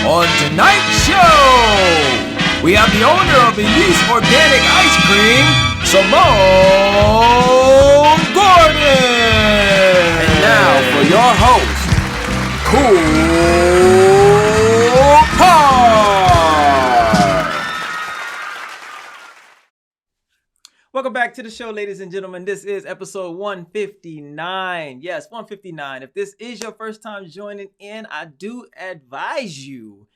On tonight's show, we have the owner of Elise Organic Ice Cream, Simone Gordon. And now for your host, KoolKard. Welcome back to the show, ladies and gentlemen. This is episode 159. Yes, 159. If this is your first time joining in, I do advise you,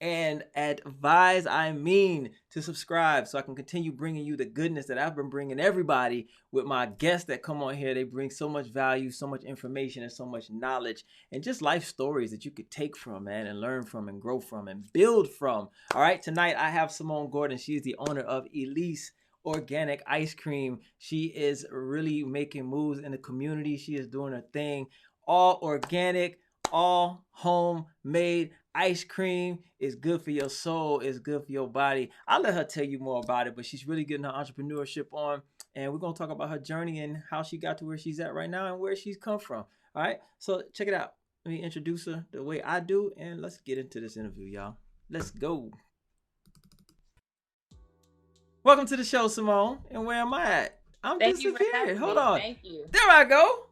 and advise I mean to subscribe so I can continue bringing you the goodness that I've been bringing everybody with my guests that come on here. They bring so much value, so much information, and so much knowledge, and just life stories that you could take from, man, and learn from, and grow from, and build from. All right, tonight I have Simone Gordon. She is the owner of Elise Organic Ice Cream. She is really making moves in the community. She is doing her thing. All organic, all homemade ice cream is good for your soul, is good for your body. I'll let her tell you more about it, but she's really getting her entrepreneurship on, and we're going to talk about her journey and how she got to where she's at right now and where she's come from. All right, so check it out. Let me introduce her the way I do, and let's get into this interview, y'all. Let's go. Welcome to the show, Simone. And where am I at? I'm disappeared. Hold on. Thank you. There I go.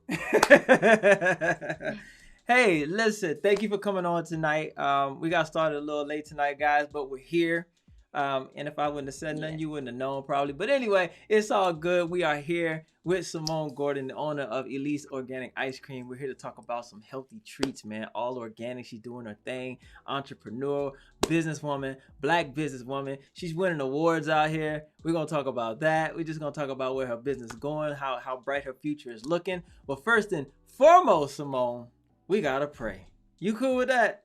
Hey, listen, thank you for coming on tonight. We got started a little late tonight, guys, but we're here. And if I wouldn't have said nothing, you wouldn't have known probably. But anyway, it's all good. We are here with Simone Gordon, the owner of Elise Organic Ice Cream. We're here to talk about some healthy treats, man. All organic. She's doing her thing. Entrepreneur, businesswoman, black businesswoman. She's winning awards out here. We're going to talk about that. We're just going to talk about where her business is going, how bright her future is looking. But first and foremost, Simone, we got to pray. You cool with that?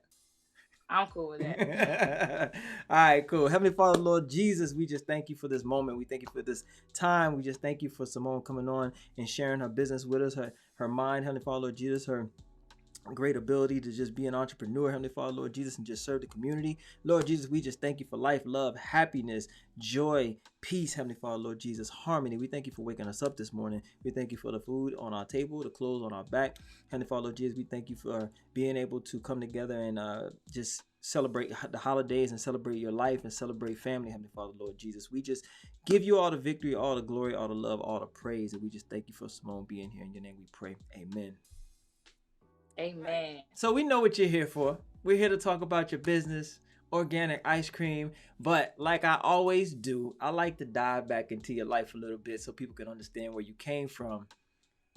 I'm cool with that. All right, cool. Heavenly Father, Lord Jesus, we just thank you for this moment. We thank you for this time. We just thank you for Simone coming on and sharing her business with us, her mind, Heavenly Father, Lord Jesus, her great ability to just be an entrepreneur, Heavenly Father, Lord Jesus, and just serve the community. Lord Jesus, we just thank you for life, love, happiness, joy, peace, Heavenly Father, Lord Jesus, harmony. We thank you for waking us up this morning. We thank you for the food on our table, the clothes on our back. Heavenly Father, Lord Jesus, we thank you for being able to come together and just celebrate the holidays and celebrate your life and celebrate family, Heavenly Father, Lord Jesus. We just give you all the victory, all the glory, all the love, all the praise, and we just thank you for Simone being here. In your name we pray. Amen. Amen. So we know what you're here for. We're here to talk about your business, organic ice cream. But like I always do, I like to dive back into your life a little bit so people can understand where you came from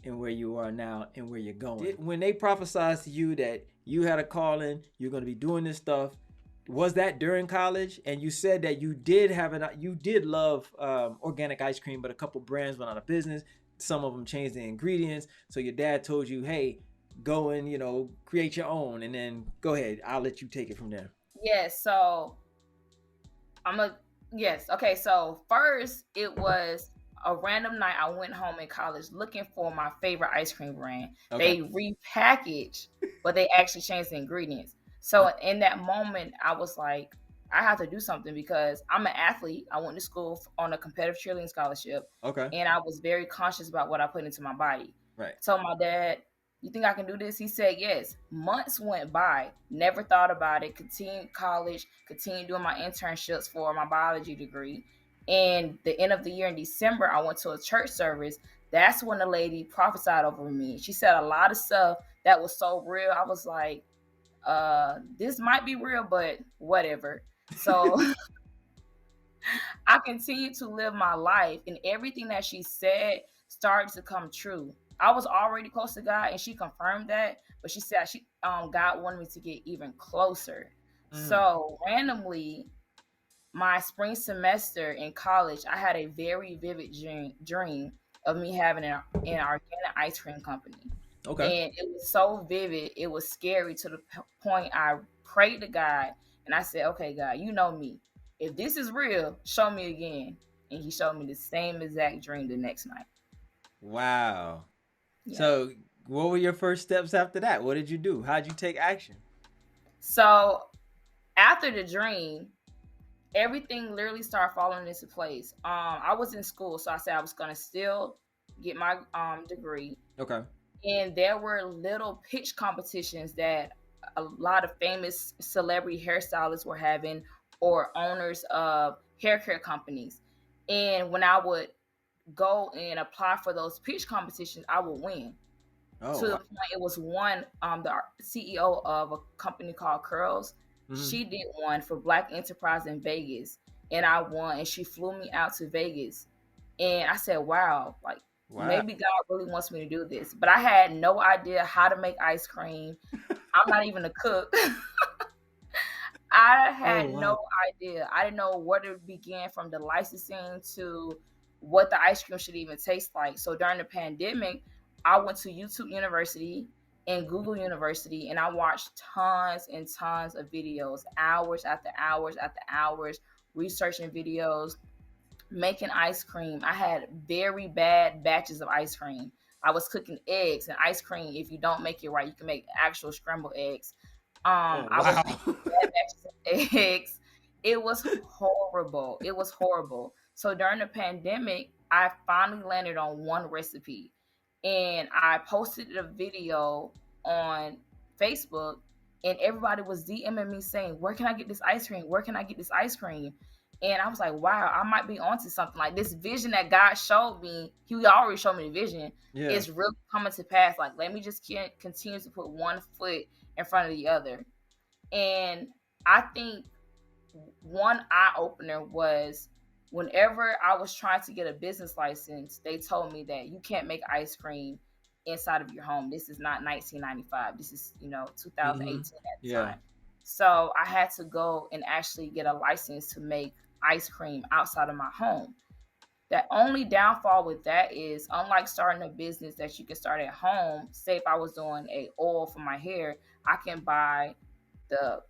and where you are now and where you're going. When they prophesied to you that you had a calling, you're going to be doing this stuff, was that during college? And you said that you did love organic ice cream, but a couple brands went out of business. Some of them changed the ingredients. So your dad told you, hey, go and, create your own, and then go ahead. I'll let you take it from there. Yes. So Okay. So first it was a random night. I went home in college looking for my favorite ice cream brand. Okay. They repackaged, but they actually changed the ingredients. So in that moment, I was like, I have to do something because I'm an athlete. I went to school on a competitive cheerleading scholarship. Okay. And I was very conscious about what I put into my body. Right. So my dad, you think I can do this? He said yes. Months went by, never thought about it, continued college, continued doing my internships for my biology degree. And the end of the year in December, I went to a church service. That's when the lady prophesied over me. She said a lot of stuff that was so real. I was like, this might be real, but whatever. So I continued to live my life, and everything that she said started to come true. I was already close to God, and she confirmed that, but she said God wanted me to get even closer. So randomly, my spring semester in college, I had a very vivid dream of me having an organic ice cream company. Okay. And it was so vivid, it was scary to the point I prayed to God, and I said, okay, God, you know me. If this is real, show me again. And he showed me the same exact dream the next night. Wow. Yeah. So what were your first steps after that? What did you do? How'd you take action? So after the dream, everything literally started falling into place. I was in school, so I said I was going to still get my degree. Okay. And there were little pitch competitions that a lot of famous celebrity hairstylists were having, or owners of hair care companies. And when I would go and apply for those pitch competitions, I would win. Oh, To the wow. point, it was one, the CEO of a company called Curls. She did one for Black Enterprise in Vegas, and I won. And she flew me out to Vegas, and I said, "Wow, like Wow. maybe God really wants me to do this." But I had no idea how to make ice cream. I'm not even a cook. I Oh, had wow. no idea. I didn't know where to begin, from the licensing to what the ice cream should even taste like. So during the pandemic, I went to YouTube University and Google University, and I watched tons and tons of videos, hours after hours after hours, researching videos, making ice cream. I had very bad batches of ice cream. I was cooking eggs and ice cream. If you don't make it right, you can make actual scrambled eggs. Oh, I was wow. making bad batches of eggs. It was horrible. It was horrible. So during the pandemic, I finally landed on one recipe, and I posted a video on Facebook, and everybody was DMing me saying, "Where can I get this ice cream? Where can I get this ice cream?" And I was like, wow, I might be onto something. Like, this vision that God showed me, He already showed me the vision, Yeah. is really coming to pass. Like, let me just continue to put one foot in front of the other. And I think one eye opener was, whenever I was trying to get a business license, they told me that you can't make ice cream inside of your home. This is not 1995. This is, 2018 at the Yeah. time. So I had to go and actually get a license to make ice cream outside of my home. The only downfall with that is, unlike starting a business that you can start at home, say if I was doing a oil for my hair, I can buy the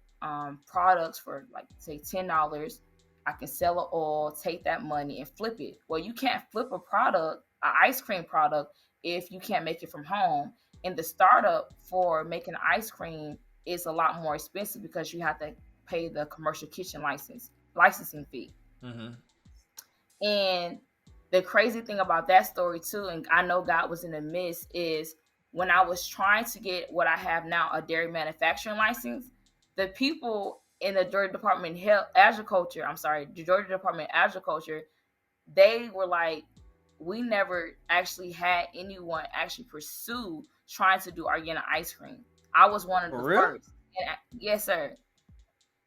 products for, like, say $10. I can sell an oil, take that money and flip it. Well, you can't flip a product, an ice cream product, if you can't make it from home. And the startup for making ice cream is a lot more expensive because you have to pay the commercial kitchen licensing fee. Mm-hmm. And the crazy thing about that story too, and I know God was in the midst, is when I was trying to get what I have now, a dairy manufacturing license, the people in the Georgia Department of Agriculture, the Georgia Department of Agriculture, they were like, we never actually had anyone actually pursue trying to do organic ice cream. I was one of For the real? first. Yes, sir.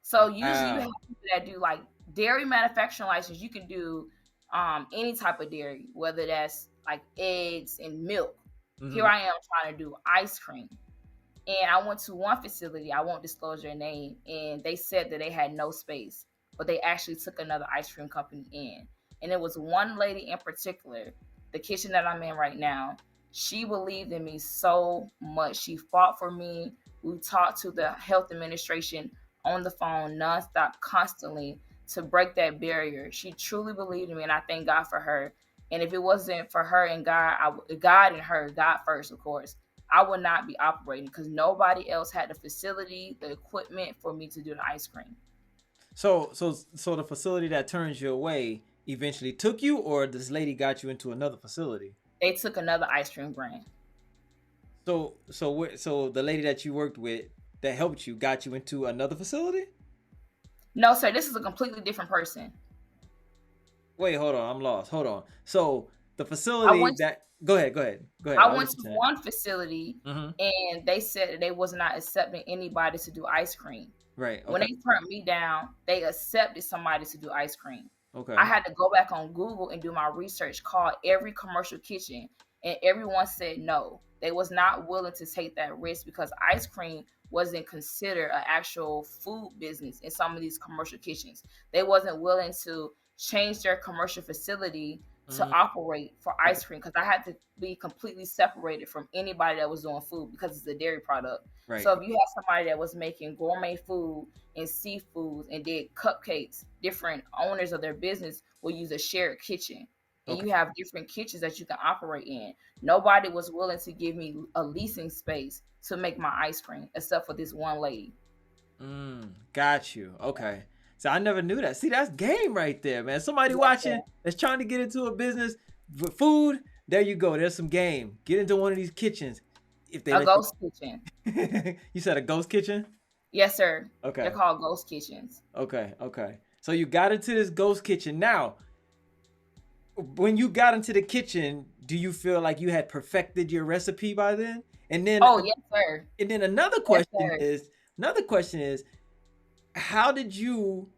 So usually you have Wow. people that do like dairy manufacturing license. You can do any type of dairy, whether that's like eggs and milk. Here I am trying to do ice cream. And I went to one facility, I won't disclose their name, and they said that they had no space, but they actually took another ice cream company in. And it was one lady in particular, the kitchen that I'm in right now. She believed in me so much. She fought for me. We talked to the health administration on the phone nonstop, constantly, to break that barrier. She truly believed in me, and I thank God for her. And if it wasn't for her and God, God and her, God first, of course, I would not be operating, because nobody else had the facility, the equipment for me to do the ice cream. So the facility that turns you away eventually took you, or this lady got you into another facility? They took another ice cream brand. So the lady that you worked with that helped you got you into another facility? No, sir, this is a completely different person. Wait, hold on, I'm lost. Hold on. So the I facility went that go ahead. I I'll went listen to to that. one facility, and they said that they was not accepting anybody to do ice cream. Right. When Okay. they turned me down, they accepted somebody to do ice cream. Okay. I had to go back on Google and do my research, call every commercial kitchen, and everyone said no. They was not willing to take that risk, because ice cream wasn't considered an actual food business in some of these commercial kitchens. They wasn't willing to change their commercial facility to operate for Okay. ice cream, because I had to be completely separated from anybody that was doing food, because it's a dairy product. Right. So if you have somebody that was making gourmet food and seafoods and did cupcakes, different owners of their business will use a shared kitchen. And Okay. you have different kitchens that you can operate in. Nobody was willing to give me a leasing space to make my ice cream, except for this one lady. Got you. Okay. So I never knew that. See, that's game right there, man. Somebody watching that's trying to get into a business with food. There you go. There's some game. Get into one of these kitchens. If they A let ghost kitchen. you, you said a ghost kitchen. Yes, sir. They're Okay, called ghost kitchens. okay. So you got into this ghost kitchen. Now, when you got into the kitchen, do you feel like you had perfected your recipe by then? And then, Oh, yes, sir. and then another Yes, question sir. is, another question is, how did you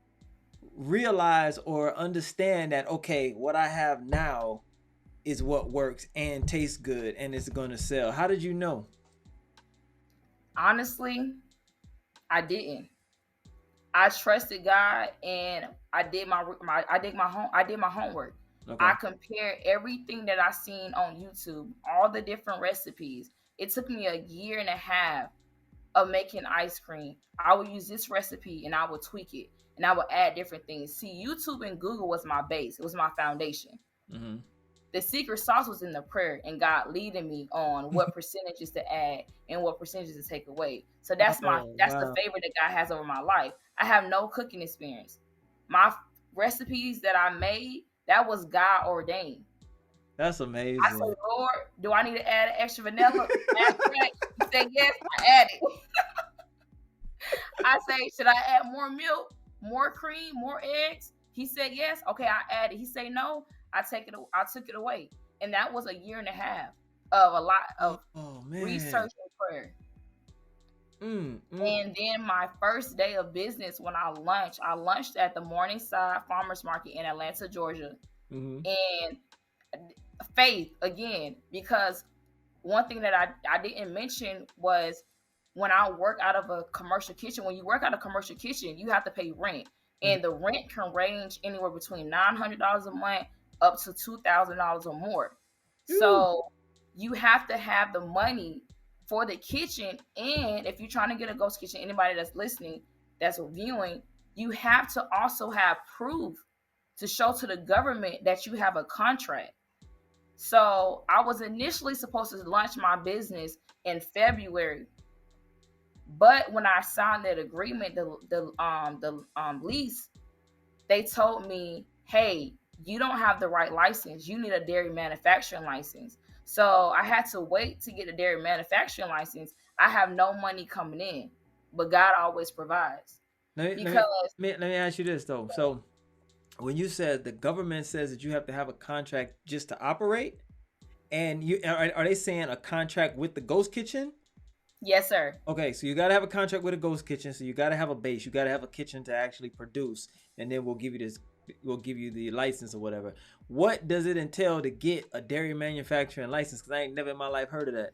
realize or understand that okay, what I have now is what works and tastes good and it's going to sell? How did you know? Honestly, I didn't. I trusted God, and I did my homework. I Okay. compared everything that I seen on YouTube, all the different recipes. It took me a year and a half of making ice cream. I would use this recipe and I would tweak it and I would add different things. See, YouTube and Google was my base. It was my foundation. Mm-hmm. The secret sauce was in the prayer and God leading me on what percentages to add and what percentages to take away. So Oh that's the wow, favor that God has over my life. I have no cooking experience. My recipes that I made, that was God ordained. that's I said, amazing. Lord, do I need to add extra vanilla? He said, yes, I added. I say, should I add more milk, more cream, more eggs? He said yes. Okay, I added. He said no. I took it away, and that was a year and a half of a lot of Oh man. research and prayer. Mm, mm, And then my first day of business, when I lunched at the Morningside Farmers Market in Atlanta, Georgia, mm-hmm. and faith again, because one thing that I didn't mention was when I work out of a commercial kitchen. When you work out of a commercial kitchen, you have to pay rent, and the rent can range anywhere between $900 a month up to $2,000 or more. Mm-hmm. So you have to have the money for the kitchen, and if you're trying to get a ghost kitchen, anybody that's listening, that's viewing, you have to also have proof to show to the government that you have a contract. So I was initially supposed to launch my business in February, but when I signed that agreement, the lease, they told me, "Hey, you don't have the right license. You need a dairy manufacturing license." So I had to wait to get a dairy manufacturing license. I have no money coming in, but God always provides. Let me, let me Because let me ask you this though. So when you said the government says that you have to have a contract just to operate, and you are they saying a contract with the ghost kitchen? yes, sir. Okay, so you got to have a contract with a ghost kitchen. So you got to have a base. You got to have a kitchen to actually produce, and then we'll give you this. We'll give you the license or whatever. What does it entail to get a dairy manufacturing license? Because I ain't never in my life heard of that.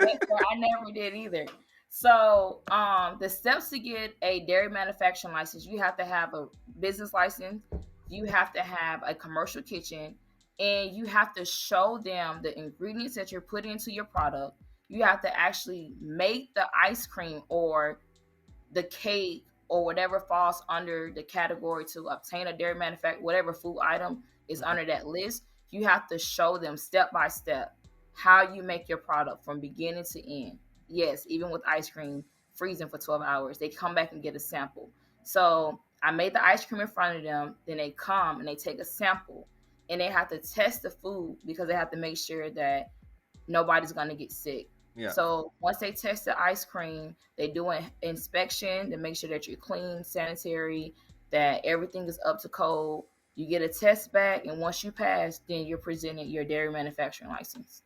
Yes, sir, I never did either. So, the steps to get a dairy manufacturing license, you have to have a business license, you have to have a commercial kitchen, and you have to show them the ingredients that you're putting into your product. You have to actually make the ice cream or the cake or whatever falls under the category to obtain a dairy manufacturer, whatever food item is Okay. under that list. You have to show them step by step how you make your product from beginning to end. Yes, even with ice cream freezing for 12 hours, they come back and get a sample. So I made the ice cream in front of them, then they come and they take a sample, and they have to test the food because they have to make sure that nobody's going to get sick. Yeah. So once they test the ice cream, they do an inspection to make sure that you're clean, sanitary, that everything is up to code. You get a test back, and once you pass, then you're presented your dairy manufacturing license.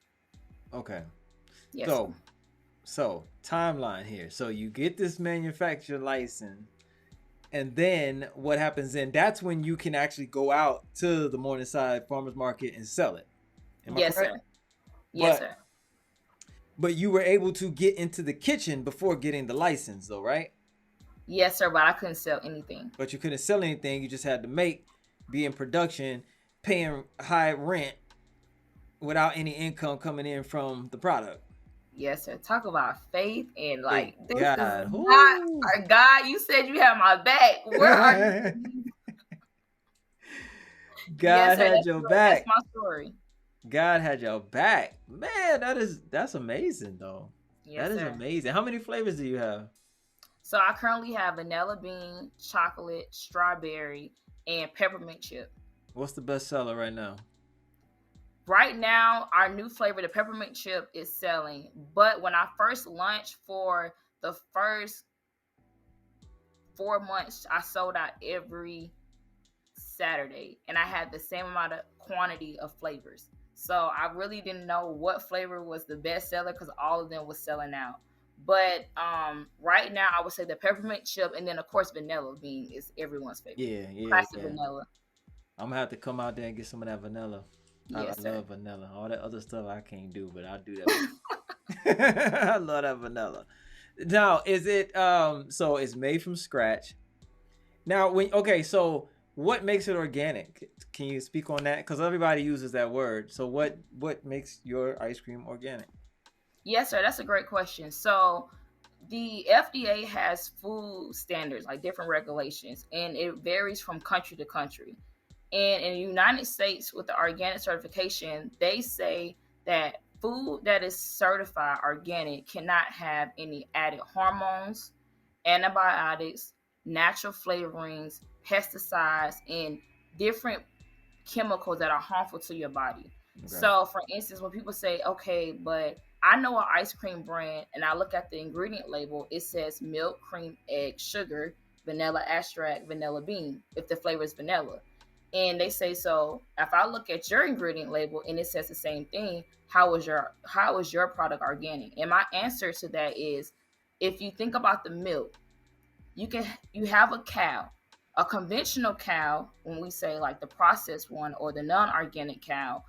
Okay. Yes, sir. So timeline here. So you get this manufacturer license, and then what happens then? That's when you can actually go out to the Morningside Farmers Market and sell it. Am I Yes, correct? sir. Yes, But sir. but you were able to get into the kitchen before getting the license, though, right? Yes, sir. But I couldn't sell anything. But you couldn't sell anything. You just had to make, be in production, paying high rent without any income coming in from the product. Yes, sir. Talk about faith and Hey, like this is God. not Woo. our God. You said you have my back. Where are God you? Yes, sir. had your That's back. my story. God had your back. Man, that's amazing though. That Yes, is sir. amazing. How many flavors do you have? So I currently have vanilla bean, chocolate, strawberry, and peppermint chip. What's the best seller right now? Right now, our new flavor, the peppermint chip, is selling. But when I first launched for the first 4 months, I sold out every Saturday, and I had the same amount of quantity of flavors. So I really didn't know what flavor was the best seller because all of them was selling out. But right now, I would say the peppermint chip, and then of course vanilla bean is everyone's favorite. Yeah, yeah, Classic yeah. vanilla. I'm gonna have to come out there and get some of that vanilla. I Yes, sir. love vanilla. All that other stuff I can't do, but I'll do that. I love that vanilla. Now, is it so it's made from scratch? Now, so what makes it organic? Can you speak on that? Because everybody uses that word. So what makes your ice cream organic? Yes, sir. That's a great question. So the FDA has food standards, like different regulations, and it varies from country to country. And in the United States, with the organic certification, they say that food that is certified organic cannot have any added hormones, antibiotics, natural flavorings, pesticides, and different chemicals that are harmful to your body. Okay. So, for instance, when people say, okay, but I know an ice cream brand and I look at the ingredient label, it says milk, cream, egg, sugar, vanilla extract, vanilla bean, if the flavor is vanilla. And they say, so if I look at your ingredient label and it says the same thing, how is your product organic? And my answer to that is, if you think about the milk, you have a cow, a conventional cow. When we say like the processed one or the non-organic cow,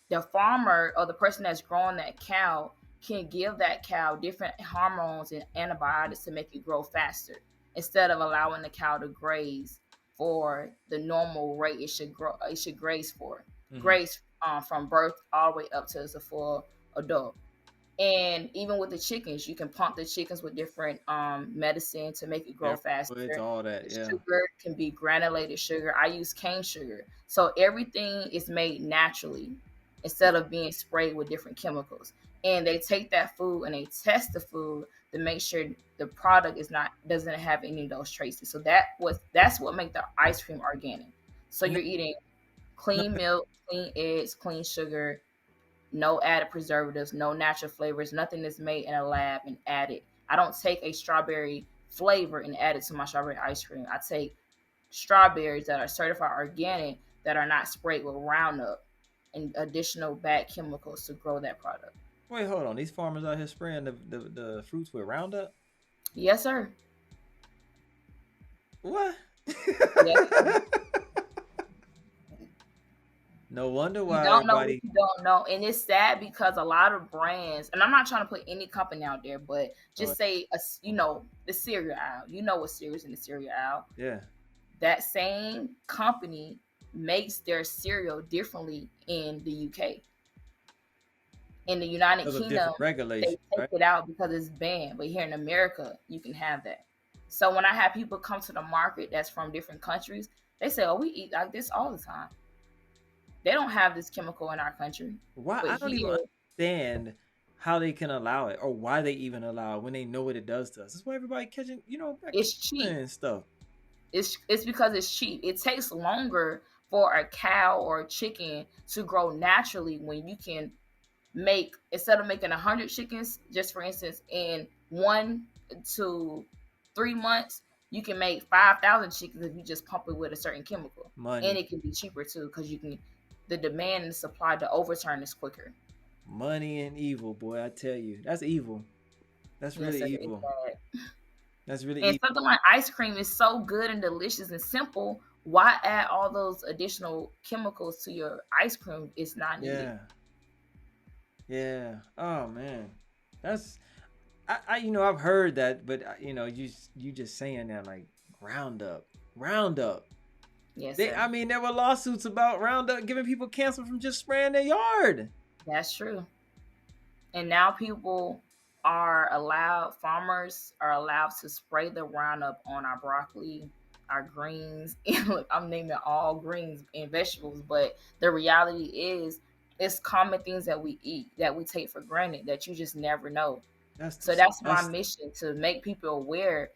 the farmer or the person that's growing that cow can give that cow different hormones and antibiotics to make it grow faster, instead of allowing the cow to graze for the normal rate it should graze for. Mm-hmm. Graze from birth all the way up to as a full adult. And even with the chickens, you can pump the chickens with different medicine to make it grow faster. It's all that, The yeah. sugar can be granulated sugar. I use cane sugar. So everything is made naturally instead of being sprayed with different chemicals. And they take that food and they test the food to make sure the product doesn't have any of those traces. So that's what makes the ice cream organic. So you're eating clean milk, clean eggs, clean sugar, no added preservatives, no natural flavors, nothing that's made in a lab and added. I don't take a strawberry flavor and add it to my strawberry ice cream. I take strawberries that are certified organic that are not sprayed with Roundup and additional bad chemicals to grow that product. Wait, hold on. These farmers out here spraying the fruits with Roundup? Yes, sir. What? Yes, sir. No wonder why you don't know everybody... what you don't know. And it's sad because a lot of brands, and I'm not trying to put any company out there, but just say, the cereal aisle. You know what cereal's in the cereal aisle. Yeah. That same company makes their cereal differently in the UK. In the United Kingdom, they take it out because it's banned. But here in America, you can have that. So when I have people come to the market that's from different countries, they say, oh, we eat like this all the time. They don't have this chemical in our country. Why? I don't even understand how they can allow it or why they even allow it when they know what it does to us. That's why everybody catching, it's cheap and stuff. It's because it's cheap. It takes longer for a cow or a chicken to grow naturally when you can make, instead of making 100 chickens, just for instance, in 1 to 3 months, you can make 5,000 chickens if you just pump it with a certain chemical. Money. And it can be cheaper too because the demand and supply to overturn is quicker. Money and evil, boy, I tell you. That's evil. That's really evil. That's really evil. And something like ice cream is so good and delicious and simple. Why add all those additional chemicals to your ice cream? It's not needed. Yeah. Oh man. That's I've heard that, but you just saying that like Roundup. Yes. There were lawsuits about Roundup giving people cancer from just spraying their yard. That's true. And now farmers are allowed to spray the Roundup on our broccoli, our greens. Look, I'm naming all greens and vegetables, but the reality is it's common things that we eat that we take for granted that you just never know. That's my mission, to make people aware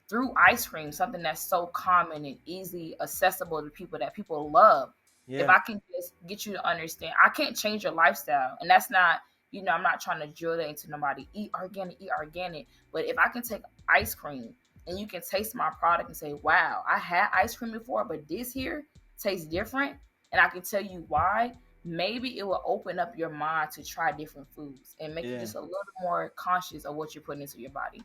through ice cream, something that's so common and easily accessible to people that people love. If Yeah. I can just get you to understand, I can't change your lifestyle. And that's not, I'm not trying to drill that into nobody. Eat organic, eat organic. But if I can take ice cream and you can taste my product and say, wow, I had ice cream before, but this here tastes different. And I can tell you why, maybe it will open up your mind to try different foods and make you Yeah. just a little more conscious of what you're putting into your body.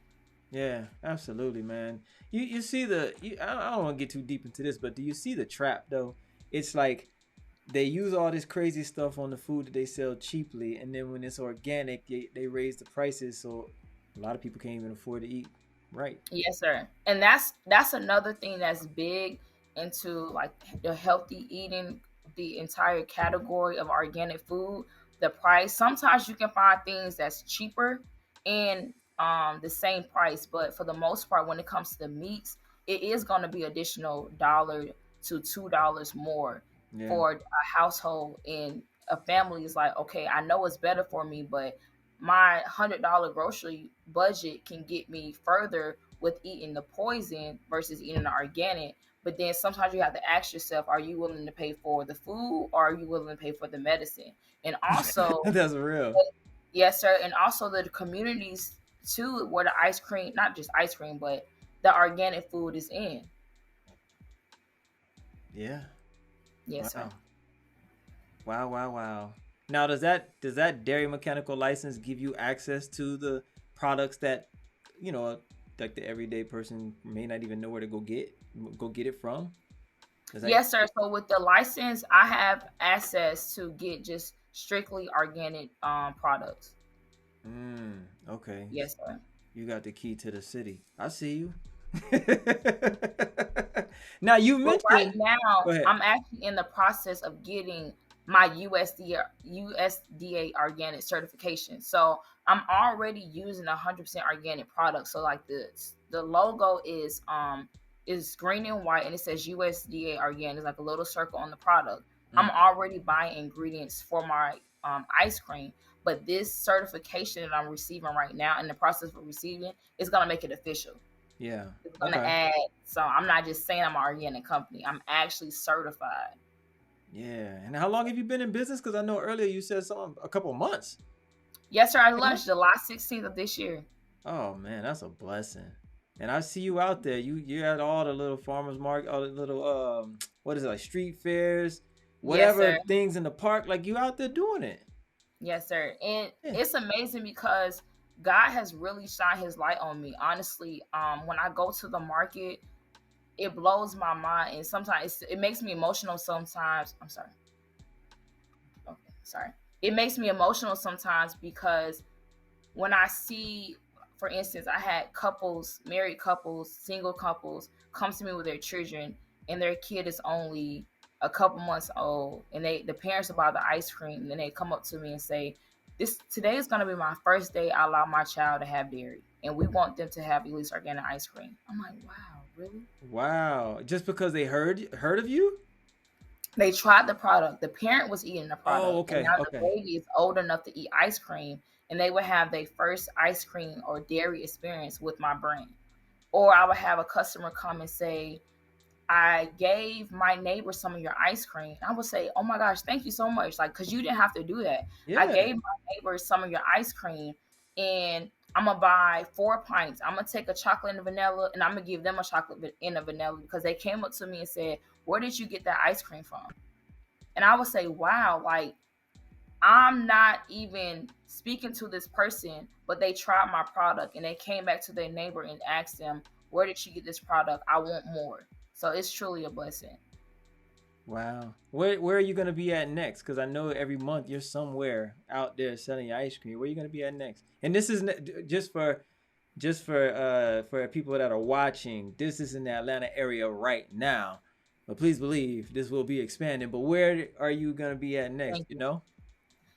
Yeah, absolutely, man. You see the I don't want to get too deep into this, but do you see the trap though? It's like they use all this crazy stuff on the food that they sell cheaply, and then when it's organic, they raise the prices, so a lot of people can't even afford to eat right. Yes, sir. And that's another thing that's big into like the healthy eating, the entire category of organic food, the price. Sometimes you can find things that's cheaper and the same price, but for the most part when it comes to the meats, it is going to be additional $1 to $2 more Yeah. for a household, and a family is like, okay, I know it's better for me, but my $100 grocery budget can get me further with eating the poison versus eating the organic. But then sometimes you have to ask yourself, are you willing to pay for the food or are you willing to pay for the medicine? And also, That's real. yes, sir. And also the communities too, where the ice cream, not just ice cream, but the organic food is in. Yeah. Yes, sir. Wow. Wow, wow, wow. Now, does that dairy mechanical license give you access to the products that, you know, like the everyday person may not even know where to go get it from? Does that? Yes, sir. So with the license, I have access to get just strictly organic products. Okay. Yes, sir. You got the key to the city. I see you. Now you But right mentioned. now, Go ahead. I'm actually in the process of getting my USDA organic certification. So I'm already using 100% organic products. So like the logo is green and white and it says USDA organic. It's like a little circle on the product. I'm Mm, already buying ingredients for my ice cream. But this certification that I'm receiving right now, in the process of receiving, is gonna make it official. yeah. It's gonna Okay. add. So I'm not just saying I'm an organic company. I'm actually certified. Yeah. And how long have you been in business? Because I know earlier you said something a couple months. Yes, sir. I Yeah. launched July 16th of this year. Oh man, that's a blessing. And I see you out there. You at all the little farmers market, all the little what is it, like street fairs, Yes, whatever sir. things in the park. Like you out there doing it. Yes, sir. And Yeah. it's amazing because God has really shined His light on me. Honestly, when I go to the market, it blows my mind, and sometimes it makes me emotional. Sometimes, I'm sorry. Okay, sorry. It makes me emotional sometimes because when I see, for instance, I had couples, married couples, single couples, come to me with their children, and their kid is only a couple months old, and the parents buy the ice cream, and then they come up to me and say, "This today is going to be my first day I allow my child to have dairy, and we want them to have Elise Organic Ice Cream." I'm like, "Wow, really?" Wow. Just because they heard of you? They tried the product. The parent was eating the Oh, product, and okay, now the okay. baby is old enough to eat ice cream, and they would have their first ice cream or dairy experience with my brand. Or I would have a customer come and say, I gave my neighbor some of your ice cream. I would say, "Oh my gosh, thank you so much." Like, because you didn't have to do that. I Yeah. gave my neighbor some of your ice cream, and I'm gonna buy 4 pints. I'm gonna take a chocolate and a vanilla, and I'm gonna give them a chocolate and a vanilla because they came up to me and said, "Where did you get that ice cream from?" And I would say, wow, like I'm not even speaking to this person, but they tried my product and they came back to their neighbor and asked them, "Where did you get this product? I want more." So it's truly a blessing. Wow. Where are you gonna be at next? Because I know every month you're somewhere out there selling your ice cream. Where are you gonna be at next? And this is just for people that are watching. This is in the Atlanta area right now, but please believe this will be expanding. But where are you gonna be at next? Thank You you. know?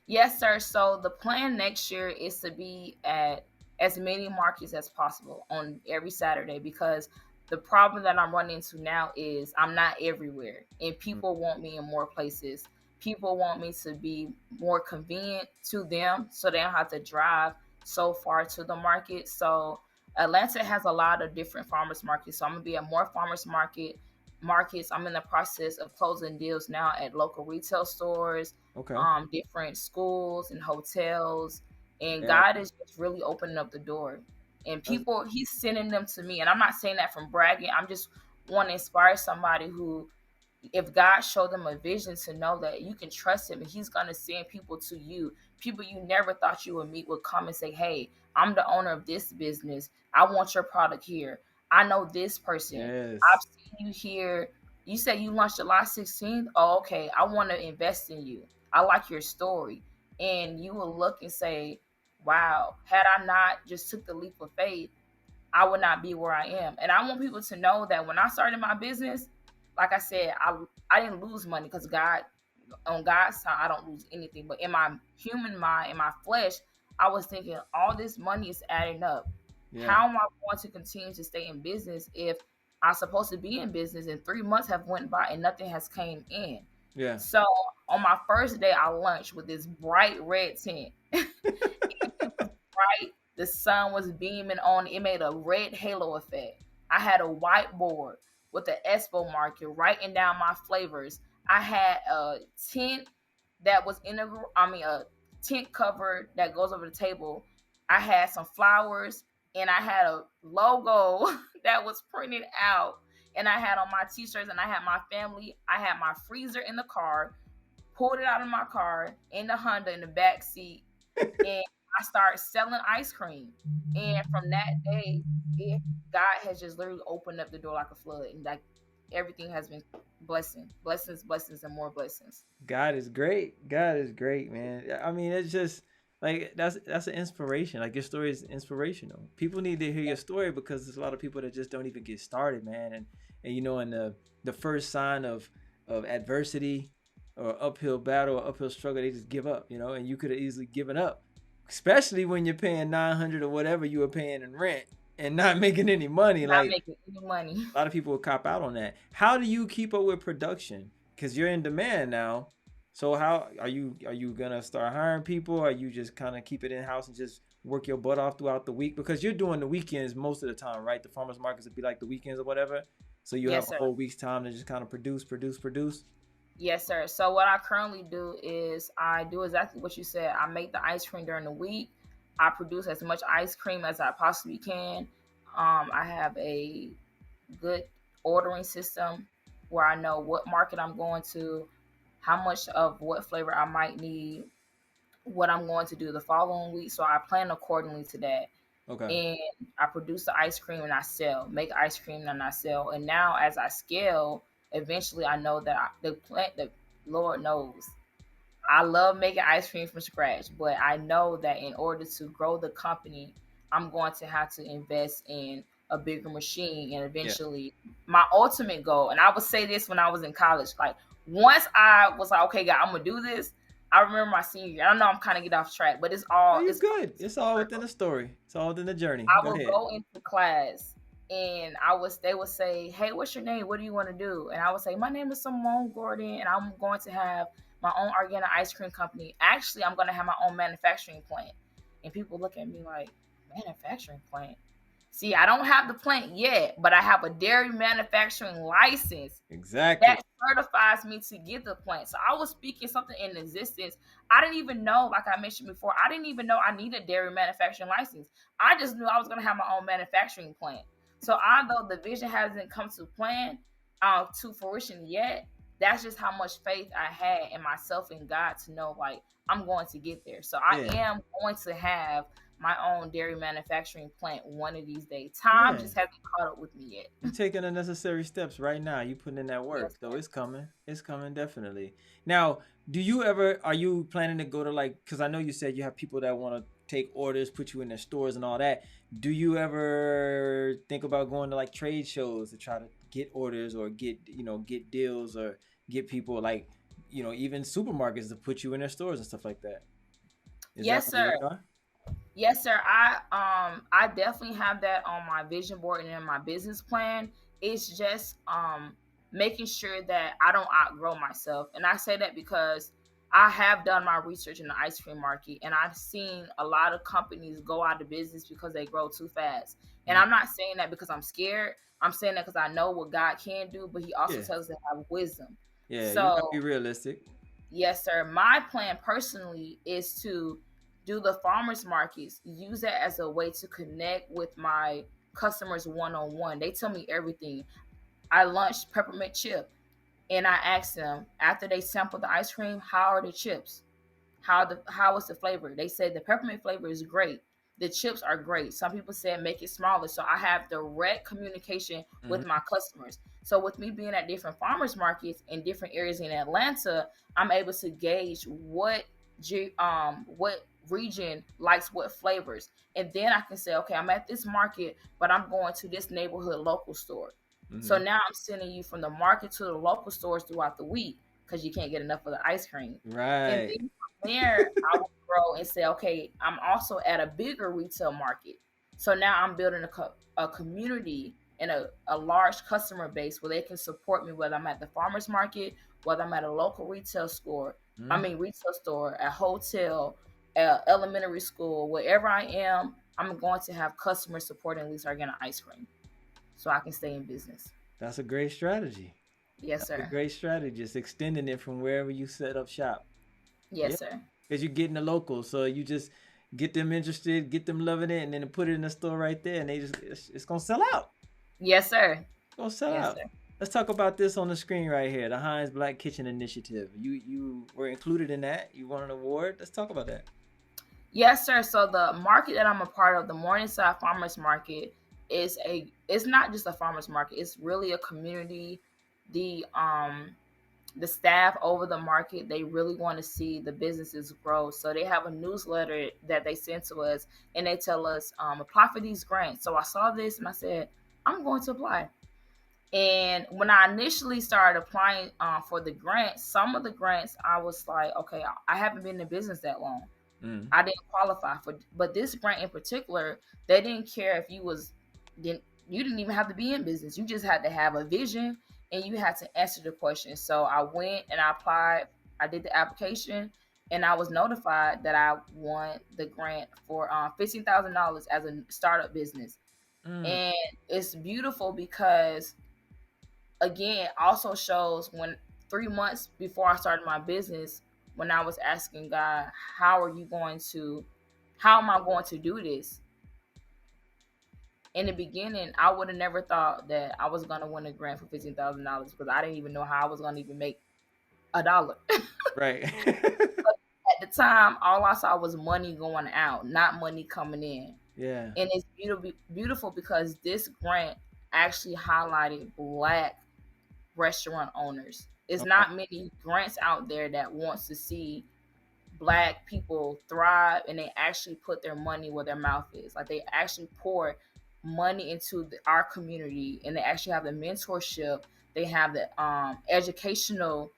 Yes, sir. So the plan next year is to be at as many markets as possible on every Saturday because the problem that I'm running into now is I'm not everywhere and Mm. people want me in more places. People want me to be more convenient to them so they don't have to drive so far to the market. So Atlanta has a lot of different farmers markets. So I'm gonna be at more farmers market markets. I'm in the process of closing deals now at local retail stores, Okay. different schools and hotels. And Yeah. God is just really opening up the door. And people, He's sending them to me. And I'm not saying that from bragging. I'm just want to inspire somebody who, if God showed them a vision, to know that you can trust Him and He's going to send people to you. People you never thought you would meet would come and say, hey, I'm the owner of this business. I want your product here. I know this person. I've Yes. seen you here. You said you launched July 16th. Oh, okay. I want to invest in you. I like your story. And you will look and say, wow, had I not just took the leap of faith, I would not be where I am. And I want people to know that when I started my business, like I said, I didn't lose money because God, on God's side, I don't lose anything. But in my human mind, in my flesh, I was thinking all this money is adding up. Yeah. How am I going to continue to stay in business if I'm supposed to be in business and 3 months have went by and nothing has came in? Yeah. So on my first day, I lunched with this bright red tint. It was bright. The sun was beaming on. It made a red halo effect. I had a whiteboard with an Expo marker writing down my flavors. I had a tent that was a tent cover that goes over the table. I had some flowers and I had a logo that was printed out. And I had on my t-shirts and I had my family. I had my freezer in the car, pulled it out of my car in the Honda in the back seat, and I started selling ice cream. And from that day, God has just literally opened up the door like a flood, and like everything has been blessings, and more blessings. God is great. God is great, man. I mean, it's just like that's an inspiration. Like your story is inspirational. People need to hear your story because there's a lot of people that just don't even get started, man. And you know, in the first sign of adversity or uphill battle or uphill struggle, they just give up, you know, and you could have easily given up. Especially when you're paying 900 or whatever you were paying in rent and not making any money. Not Like making any money. a lot of people will cop out on that. How do you keep up with production? Because you're in demand now. So how are you gonna start hiring people? Or are you just kind of keep it in house and just work your butt off throughout the week? Because you're doing the weekends most of the time, right? The farmers markets would be like the weekends or whatever. So you have Yes, a sir. whole week's time to just kind of produce. Yes, sir. So what I currently do is I do exactly what you said. I make the ice cream during the week. I produce as much ice cream as I possibly can. I have a good ordering system where I know what market I'm going to, how much of what flavor I might need, what I'm going to do the following week. So I plan accordingly to that. Okay. And I produce the ice cream and I sell, make ice cream and I sell. And now as I scale, eventually I know that the Lord knows I love making ice cream from scratch, but I know that in order to grow the company, I'm going to have to invest in a bigger machine. And Yeah. eventually, my ultimate goal, and I would say this when I was in college, like once I was like, okay, God, I'm gonna do this. I remember my senior year. I know I'm kind of getting off track, but Oh, you're it's good. It's all within the story. It's all within the journey. I Go would ahead. go into class and they would say, hey, what's your name? What do you want to do? And I would say, my name is Simone Gordon and I'm going to have my own organic ice cream company. Actually, I'm going to have my own manufacturing plant. And people look at me like, manufacturing plant? See, I don't have the plant yet, but I have a dairy manufacturing license Exactly. that certifies me to get the plant. So I was speaking something in existence. I didn't even know, like I mentioned before, I didn't even know I needed a dairy manufacturing license. I just knew I was going to have my own manufacturing plant. So although the vision hasn't come to fruition yet, that's just how much faith I had in myself and God to know, like, I'm going to get there. So I Yeah. am going to have my own dairy manufacturing plant one of these days. Time Yeah. just hasn't caught up with me yet. You're taking the necessary steps right now. You putting in that work. Yes, So it's coming. It's coming definitely. Now, are you planning to go to like, because I know you said you have people that want to take orders, put you in their stores and all that. Do you ever think about going to like trade shows to try to get orders or get deals or get people like, even supermarkets to put you in their stores and stuff like that? Is that yes, on your sir. radar? Yes, sir. I definitely have that on my vision board and in my business plan. It's just making sure that I don't outgrow myself. And I say that because I have done my research in the ice cream market and I've seen a lot of companies go out of business because they grow too fast. And I'm not saying that because I'm scared. I'm saying that because I know what God can do, but he also Yeah. tells us to have wisdom. Yeah, you gotta So be realistic. yes, sir. My plan personally is to do the farmers markets, use that as a way to connect with my customers one-on-one. They tell me everything. I launched peppermint chip, and I asked them after they sampled the ice cream, how are the chips? How was the flavor? They said the peppermint flavor is great. The chips are great. Some people said make it smaller. So I have direct communication Mm-hmm. with my customers. So with me being at different farmers markets in different areas in Atlanta, I'm able to gauge what region likes what flavors. And then I can say, okay, I'm at this market, but I'm going to this neighborhood local store. So Mm-hmm. now I'm sending you from the market to the local stores throughout the week because you can't get enough of the ice cream. And Right. then from there, I will grow and say, okay, I'm also at a bigger retail market. So now I'm building a community and a large customer base where they can support me, whether I'm at the farmer's market, whether I'm at a local retail store, retail store, a hotel, a elementary school, wherever I am, I'm going to have customers supporting Elise Organic Ice Cream so I can stay in business. That's a great strategy. Yes, That's a sir. great strategy. Just extending it from wherever you set up shop. Yeah. Yes, sir. Because you're getting the locals. So you just get them interested, get them loving it, and then put it in the store right there, and it's gonna sell out. Yes, sir. It's gonna sell Yes, out. sir. Let's talk about this on the screen right here, the Heinz Black Kitchen Initiative. You were included in that. You won an award. Let's talk about that. Yes, sir. So the market that I'm a part of, the Morningside Farmers Market, it's not just a farmers market. It's really a community. The the staff over the market, they really want to see the businesses grow. So they have a newsletter that they send to us, and they tell us apply for these grants. So I saw this and I said, I'm going to apply. And when I initially started applying for the grants, some of the grants I was like, okay, I haven't been in business that long. Mm. I didn't qualify for, but this grant in particular, they didn't care if you didn't even have to be in business. You just had to have a vision and you had to answer the question. So I went and I applied. I did the application, and I was notified that I won the grant for $15,000 as a startup business. Mm. And it's beautiful because again, also shows when 3 months before I started my business, when I was asking God, how am I going to do this? In the beginning, I would have never thought that I was going to win a grant for $15,000 because I didn't even know how I was going to even make $1. Right. At the time, all I saw was money going out, not money coming in. Yeah. And it's beautiful because this grant actually highlighted Black restaurant owners. It's Okay. not many grants out there that wants to see Black people thrive, and they actually put their money where their mouth is. Like they actually pour money into our community, and they actually have the mentorship. They have the educational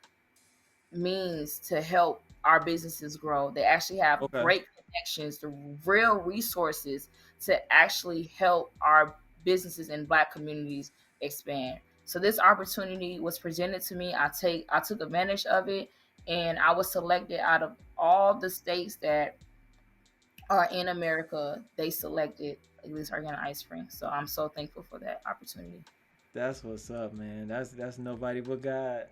means to help our businesses grow. They actually have Okay. great connections, the real resources to actually help our businesses and Black communities expand. So this opportunity was presented to me. I took advantage of it, and I was selected out of all the states that are in America. They selected Elise Organic Ice Cream. So I'm so thankful for that opportunity. That's what's up, man. That's nobody but God.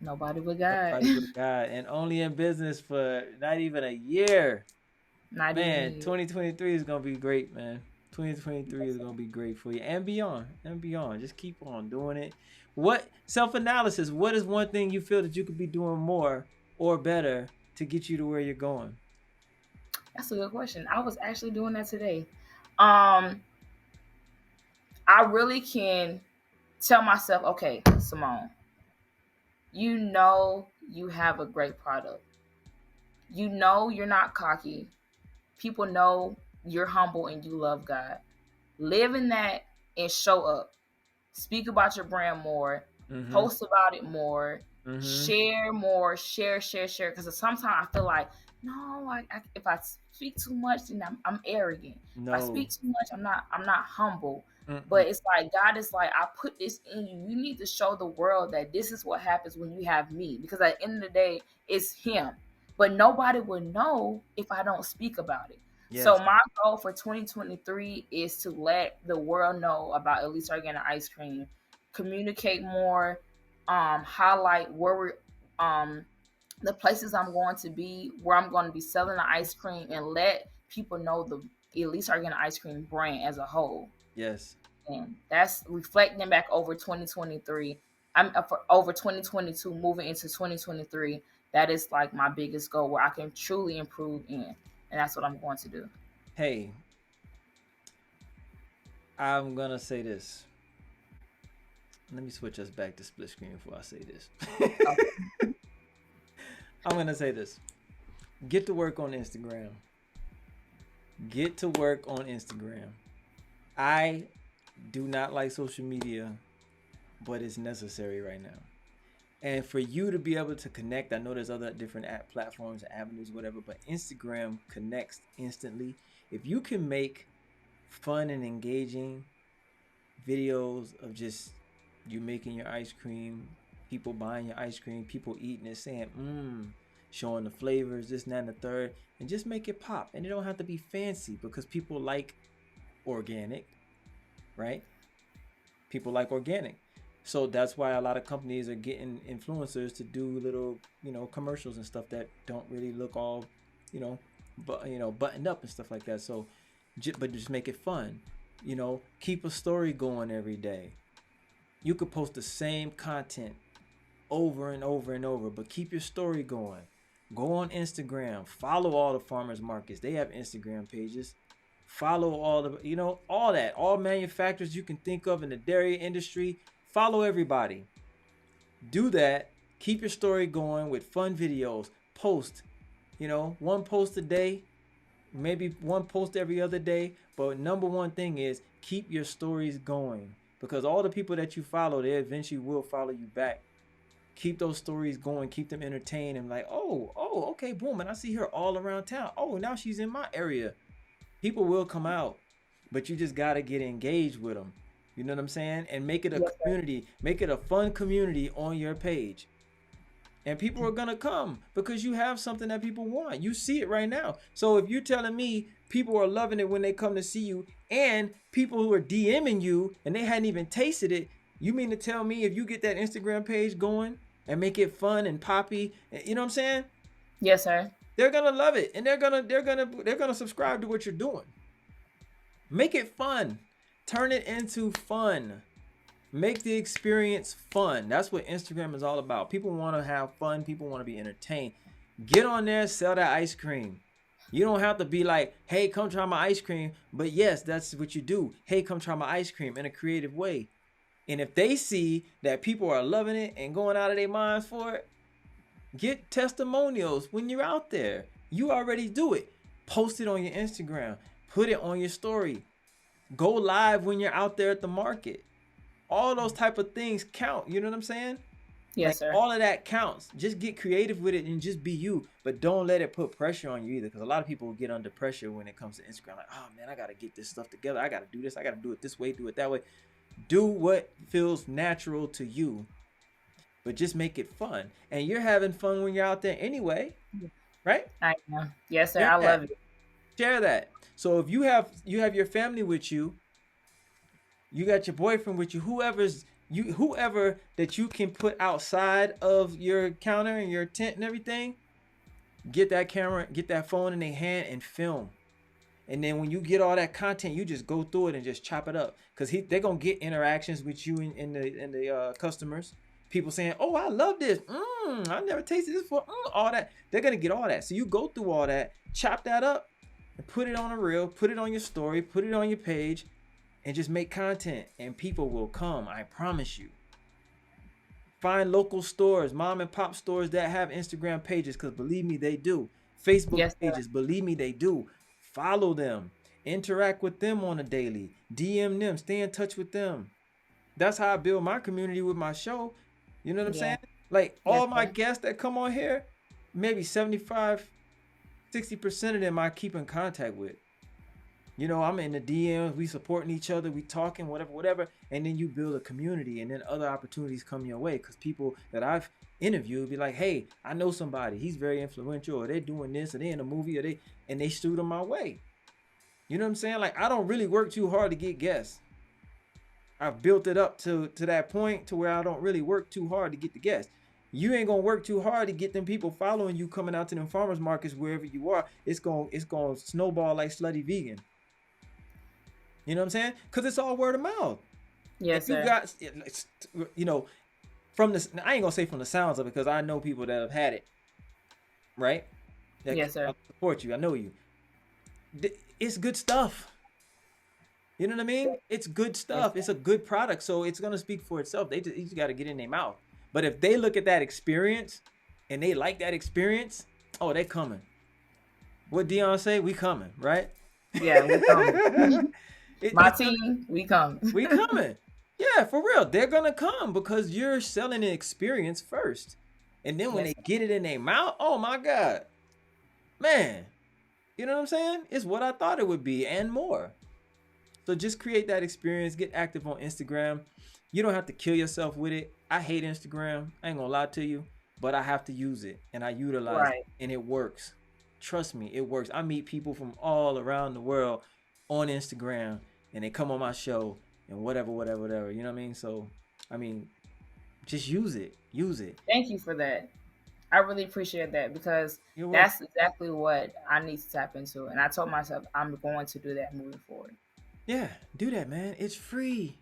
Nobody but God. Nobody but God. And only in business for not even a year. Not even Man, you. 2023 is gonna be great, man. 2023 is gonna be great for you and beyond. And beyond. Just keep on doing it. What self-analysis, what is one thing you feel that you could be doing more or better to get you to where you're going? That's a good question. I was actually doing that today. Um, I really can tell myself, okay, Simone, you know you have a great product. You know you're not cocky. People know you're humble and you love God. Live in that and show up. Speak about your brand more. Mm-hmm. Post about it more. Mm-hmm. Share more. Share. Because sometimes I feel like, no, if I speak too much, then I'm arrogant. If I No. speak too much, I'm not humble. Mm-mm. But it's like God is like, I put this in you. You need to show the world that this is what happens when you have me. Because at the end of the day, it's Him. But nobody will know if I don't speak about it. So Yes. my goal for 2023 is to let the world know about Elise Organic Ice Cream, communicate more, highlight where we're the places I'm going to be, where I'm going to be selling the ice cream, and let people know the Elise Organic Ice Cream brand as a whole. Yes. And that's reflecting back over 2023. I'm for over 2022, moving into 2023. That is like my biggest goal where I can truly improve in, and that's what I'm going to do. Hey, I'm gonna say this. Let me switch us back to split screen before I say this. Okay. I'm gonna say this. Get to work on Instagram. Get to work on Instagram. I do not like social media, but it's necessary right now. And for you to be able to connect, I know there's other different app platforms, avenues, whatever, but Instagram connects instantly. If you can make fun and engaging videos of just you making your ice cream, people buying your ice cream, people eating it, saying, showing the flavors, this, and that, and the third, and just make it pop. And it don't have to be fancy because people like organic, right? People like organic. So that's why a lot of companies are getting influencers to do little, commercials and stuff that don't really look all, you know, buttoned up and stuff like that. So, but just make it fun. Keep a story going every day. You could post the same content over and over and over, but keep your story going. Go on Instagram. Follow all the farmers markets. They have Instagram pages. Follow all the, all that. All manufacturers you can think of in the dairy industry. Follow everybody. Do that. Keep your story going with fun videos. Post, one post a day, maybe one post every other day. But number one thing is keep your stories going, because all the people that you follow, they eventually will follow you back. Keep those stories going. Keep them entertained and like, oh, okay, boom. And I see her all around town. Oh, now she's in my area. People will come out, but you just got to get engaged with them. You know what I'm saying? And make it a Yes, sir. community. Make it a fun community on your page. And people are going to come because you have something that people want. You see it right now. So if you're telling me people are loving it when they come to see you, and people who are DMing you and they hadn't even tasted it, you mean to tell me if you get that Instagram page going and make it fun and poppy, you know what I'm saying? Yes, sir. They're going to love it, and they're going to subscribe to what you're doing. Make it fun. Turn it into fun. Make the experience fun. That's what Instagram is all about. People want to have fun. People want to be entertained. Get on there, sell that ice cream. You don't have to be like, hey, come try my ice cream. But yes, that's what you do. Hey, come try my ice cream in a creative way. And if they see that people are loving it and going out of their minds for it, get testimonials when you're out there. You already do it. Post it on your Instagram. Put it on your story. Go live when you're out there at the market. All those type of things count. You know what I'm saying? Yes, sir. All of that counts. Just get creative with it and just be you. But don't let it put pressure on you either, because a lot of people get under pressure when it comes to Instagram. Like, oh man, I got to get this stuff together. I got to do this. I got to do it this way, do it that way. Do what feels natural to you, but just make it fun. And you're having fun when you're out there anyway, right? I know. Yes, sir. Share I that. love it. Share that. So if you have your family with you, you got your boyfriend with you, whoever that you can put outside of your counter and your tent and everything, get that camera, get that phone in their hand and film. And then when you get all that content, you just go through it and just chop it up, because they're gonna get interactions with you and the customers. People saying, "Oh, I love this. I never tasted this before." All that, they're gonna get all that. So you go through all that, chop that up, and put it on a reel, put it on your story, put it on your page, and just make content, and people will come. I promise you. Find local stores, mom and pop stores that have Instagram pages, because believe me, they do. Facebook Yes, sir. pages, believe me, they do. Follow them. Interact with them on a daily. DM them. Stay in touch with them. That's how I build my community with my show. You know what I'm Yeah. saying? Like Yes, all my sir. guests that come on here, maybe 75, 60% of them I keep in contact with. I'm in the DMs, we supporting each other, we talking, whatever. And then you build a community, and then other opportunities come your way, because people that I've interviewed be like, hey, I know somebody, he's very influential, or they're doing this, or they in a movie, and they shoot them my way. You know what I'm saying? Like, I don't really work too hard to get guests. I've built it up to that point to where I don't really work too hard to get the guests. You ain't gonna work too hard to get them people following you coming out to them farmers markets wherever you are. It's gonna snowball like slutty vegan. You know what I'm saying? Because it's all word of mouth. Yes, if you sir. got, you know, from this, I ain't gonna say from the sounds of it because I know people that have had it, right? That Yes, sir. support you. I know you. It's good stuff. You know what I mean? It's good stuff. It's a good product, so it's gonna speak for itself. You just got to get in their mouth. But if they look at that experience and they like that experience, oh, they coming. What Dion say? We coming, right? Yeah, we coming. My team, we coming. We coming. Yeah, for real. They're gonna come because you're selling an experience first, and then when they get it in their mouth, oh my God, man, you know what I'm saying? It's what I thought it would be and more. So just create that experience. Get active on Instagram. You don't have to kill yourself with it. I hate Instagram. I ain't gonna lie to you, but I have to use it and I utilize it, and it works. Trust me, it works. I meet people from all around the world on Instagram, and they come on my show and whatever. You know what I mean? So, I mean, just use it. Use it. Thank you for that. I really appreciate that because that's exactly what I need to tap into. And I told myself I'm going to do that moving forward. Yeah, do that, man. It's free.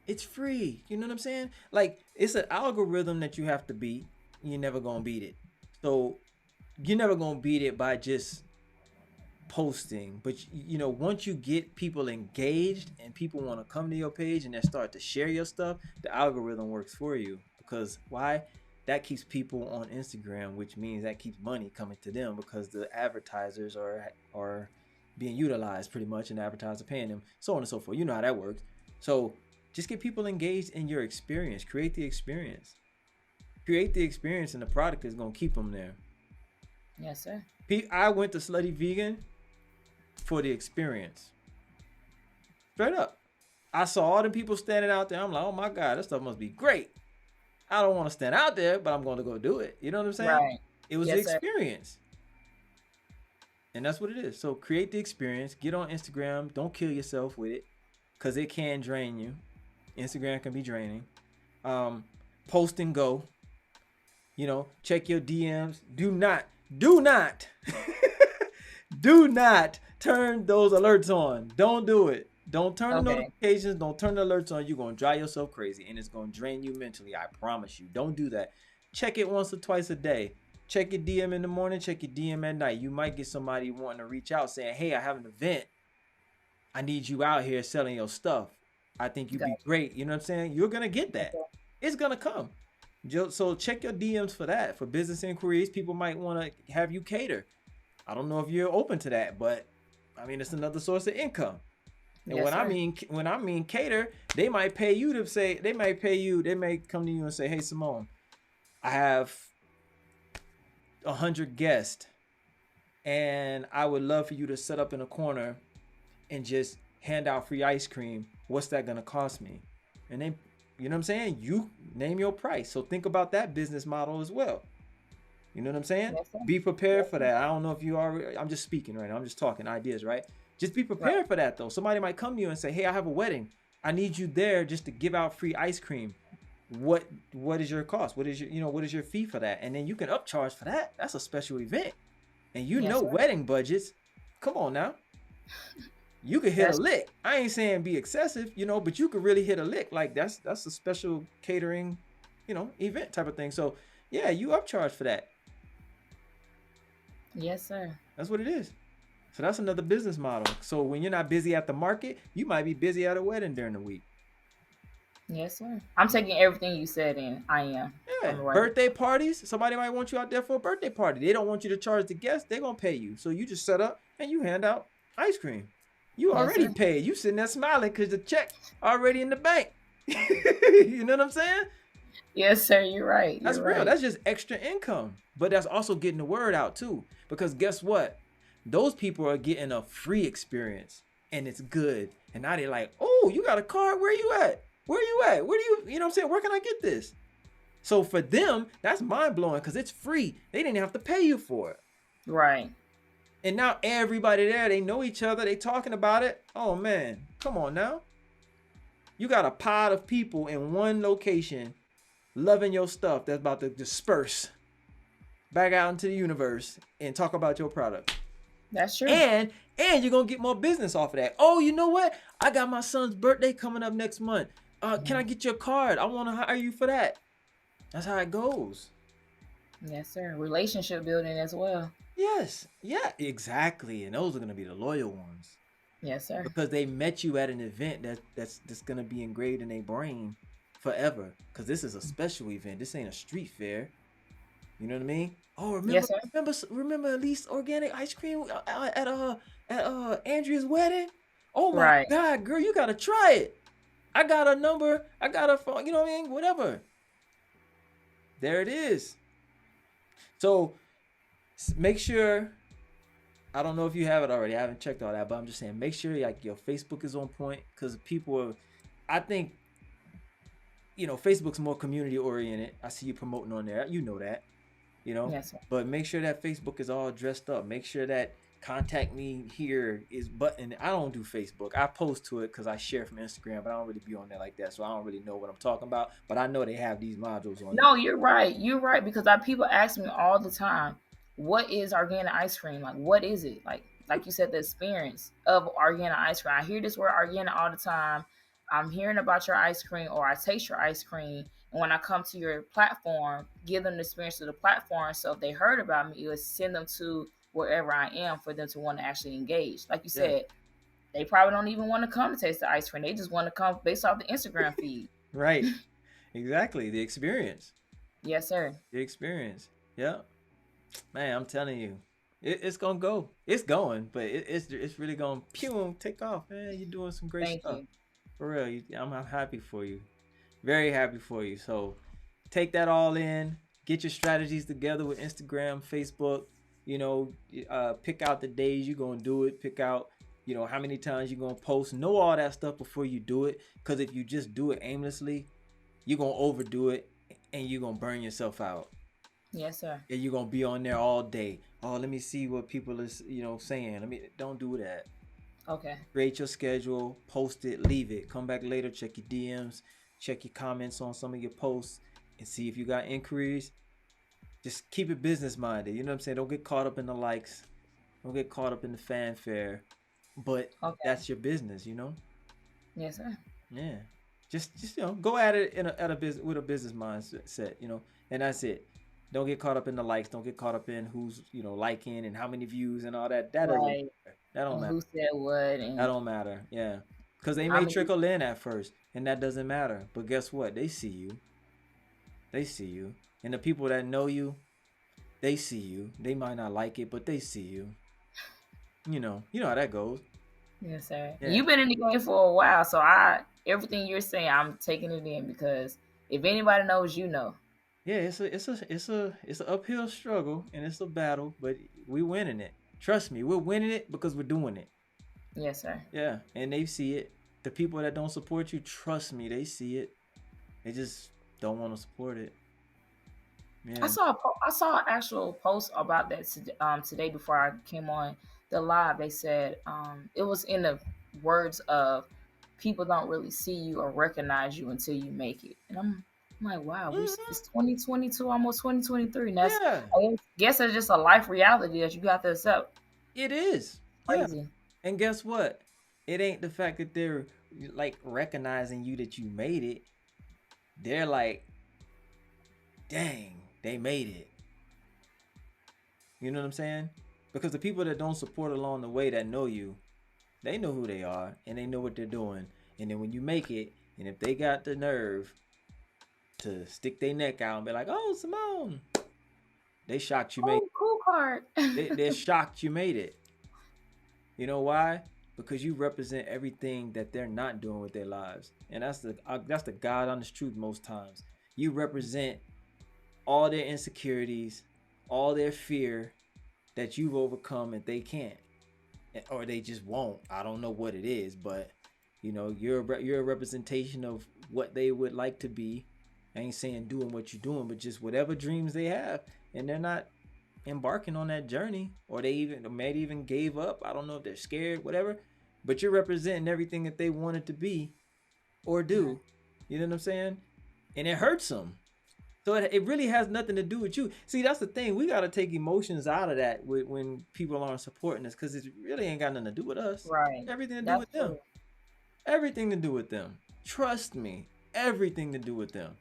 It's free. You know what I'm saying? Like, it's an algorithm that you have to beat. You're never going to beat it. So, you're never going to beat it by just posting. But, you know, once you get people engaged and people want to come to your page and they start to share your stuff, the algorithm works for you. Because why? That keeps people on Instagram, which means that keeps money coming to them because the advertisers are being utilized pretty much, and the advertisers are paying them, so on and so forth. You know how that works. So just get people engaged in your experience. Create the experience. Create the experience, and the product is going to keep them there. Yes, sir. I went to Slutty Vegan for the experience. Straight up. I saw all the people standing out there. I'm like, oh my God, that stuff must be great. I don't want to stand out there, but I'm going to go do it. You know what I'm saying? Right. It was the experience. And that's what it is. So create the experience. Get on Instagram. Don't kill yourself with it because it can drain you. Instagram can be draining. Post and go. You know, check your DMs. Do not do not turn those alerts on. Don't do it. Don't turn the notifications. Don't turn the alerts on. You're going to drive yourself crazy and it's going to drain you mentally. I promise you. Don't do that. Check it once or twice a day. Check your DM in the morning. Check your DM at night. You might get somebody wanting to reach out saying, hey, I have an event. I need you out here selling your stuff. I think you'd be great. You know what I'm saying? You're going to get that. It's going to come. So check your DMs for that. For business inquiries, people might want to have you cater. I don't know if you're open to that, but I mean, it's another source of income. And when I mean cater, they might pay you to say, they may come to you and say, hey, Simone, I have 100 guests and I would love for you to set up in a corner and just hand out free ice cream. What's that going to cost me? And then, you know what I'm saying? You name your price. So think about that business model as well. You know what I'm saying? Yes, be prepared for that. I don't know if you already, I'm just speaking right now. I'm just talking ideas, right? Just be prepared for that though. Somebody might come to you and say, hey, I have a wedding. I need you there just to give out free ice cream. What is your cost? What is your fee for that? And then you can upcharge for that. That's a special event. And wedding budgets. Come on now. You could hit a lick. I ain't saying be excessive, but you could really hit a lick. Like that's a special catering, event type of thing. So yeah, you upcharge for that. Yes, sir. That's what it is. So that's another business model. So when you're not busy at the market, you might be busy at a wedding during the week. Yes, sir. I'm taking everything you said in. I am. Yeah. Birthday parties. Somebody might want you out there for a birthday party. They don't want you to charge the guests. They're going to pay you. So you just set up and you hand out ice cream. You already paid. You sitting there smiling because the check already in the bank. You know what I'm saying? Yes, sir. You're right. That's real. That's just extra income. But that's also getting the word out too. Because guess what? Those people are getting a free experience and it's good. And now they're like, oh, you got a card? Where you at? Where you at? Where do you know what I'm saying? Where can I get this? So for them, that's mind blowing because it's free. They didn't have to pay you for it. Right. And now everybody there, they know each other. They talking about it. Oh, man. Come on now. You got a pod of people in one location loving your stuff that's about to disperse back out into the universe and talk about your product. That's true. And you're going to get more business off of that. Oh, you know what? I got my son's birthday coming up next month. Can I get your card? I want to hire you for that. That's how it goes. Yes, sir. Relationship building as well. Yes. Yeah, exactly. And those are going to be the loyal ones. Yes, sir. Because they met you at an event that's going to be engraved in their brain forever. Because this is a special event. This ain't a street fair. You know what I mean? Oh, remember Elise Organic Ice Cream at Andrea's wedding? Oh my God, girl, you gotta try it. I got a number. I got a phone. You know what I mean? Whatever. There it is. So make sure. I don't know if you have it already. I haven't checked all that, but I'm just saying, make sure like your Facebook is on point, because people are. I think. Facebook's more community oriented. I see you promoting on there. You know that. Yes, sir. But make sure that Facebook is all dressed up. Make sure that contact me here is button. I don't do Facebook. I post to it because I share from Instagram, but I don't really be on there like that, so I don't really know what I'm talking about. But I know they have these modules on. No, you're right. You're right, because people ask me all the time, what is organic ice cream? Like, what is it? Like you said, the experience of organic ice cream. I hear this word organic all the time. I'm hearing about your ice cream, or I taste your ice cream. And when I come to your platform, give them the experience of the platform. So if they heard about me, it would send them to wherever I am for them to want to actually engage. Like you said, they probably don't even want to come to taste the ice cream. They just want to come based off the Instagram feed. Right. Exactly. The experience. Yes, sir. The experience. Yeah. Man, I'm telling you, it's going to go. It's going, but it's really going to take off, man. You're doing some great stuff. You. For real. I'm happy for you. Very happy for you. So take that all in. Get your strategies together with Instagram, Facebook. Pick out the days you're going to do it. Pick out, how many times you're going to post. Know all that stuff before you do it. Because if you just do it aimlessly, you're going to overdo it and you're going to burn yourself out. Yes, sir. And you're going to be on there all day. Oh, let me see what people are, saying. Don't do that. Okay. Create your schedule, post it, leave it. Come back later, check your DMs, check your comments on some of your posts, and see if you got inquiries. Just keep it business minded. You know what I'm saying? Don't get caught up in the likes. Don't get caught up in the fanfare. But that's your business, Yes, sir. Yeah. Just go at it with a business mindset, and that's it. Don't get caught up in the likes. Don't get caught up in who's liking and how many views and all that. That doesn't matter. That don't matter. Who said what? That don't matter. Yeah. Because they may trickle in at first, and that doesn't matter. But guess what? They see you. They see you. And the people that know you, they see you. They might not like it, but they see you. You know how that goes. Yes, sir. Yeah. You've been in the game for a while, so everything you're saying, I'm taking it in, because if anybody knows, Yeah, it's an uphill struggle, and it's a battle, but we're winning it. Trust me, we're winning it because we're doing it. Yes, sir. Yeah, and they see it. The people that don't support you, trust me, they see it. They just don't want to support it. Yeah. I saw an actual post about that today before I came on the live. They said it was in the words of, people don't really see you or recognize you until you make it. And I'm like, wow, it's 2022, almost 2023. And that's, I guess it's just a life reality that you got to accept. It is. Crazy. Yeah. And guess what? It ain't the fact that they're like recognizing you that you made it. They're like, dang, they made it. You know what I'm saying? Because the people that don't support along the way, that know you, they know who they are and they know what they're doing. And then when you make it, and if they got the nerve to stick their neck out and be like, oh, Simone, they shocked you made it. KoolKard. They're shocked you made it. You know why? Because you represent everything that they're not doing with their lives. And that's the God honest truth most times. You represent all their insecurities, all their fear that you've overcome and they can't. Or they just won't. I don't know what it is, but you're a representation of what they would like to be. I ain't saying doing what you're doing, but just whatever dreams they have, and they're not embarking on that journey, or maybe even gave up. I don't know if they're scared, whatever. But you're representing everything that they wanted to be or do. You know what I'm saying? And it hurts them. So it really has nothing to do with you. See, that's the thing. We got to take emotions out of that when people aren't supporting us, because it really ain't got nothing to do with us. Right. Everything to do That's with them. true. Everything to do with them. Trust me. Everything to do with them.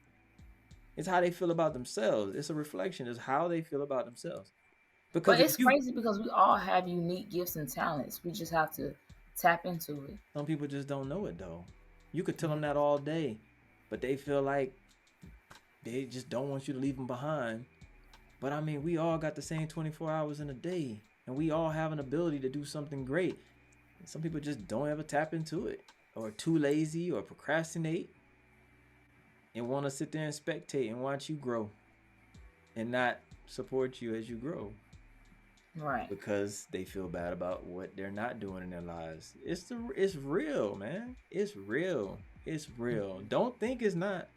It's how they feel about themselves. It's a reflection. It's how they feel about themselves. Because But it's crazy because we all have unique gifts and talents. We just have to tap into it. Some people just don't know it though. You could tell them that all day, but they feel like they just don't want you to leave them behind. But I mean, we all got the same 24 hours in a day, and we all have an ability to do something great. And some people just don't ever tap into it, or too lazy, or procrastinate, and want to sit there and spectate and watch you grow, and not support you as you grow. Right. Because they feel bad about what they're not doing in their lives. It's real, man. It's real. It's real. Don't think it's not.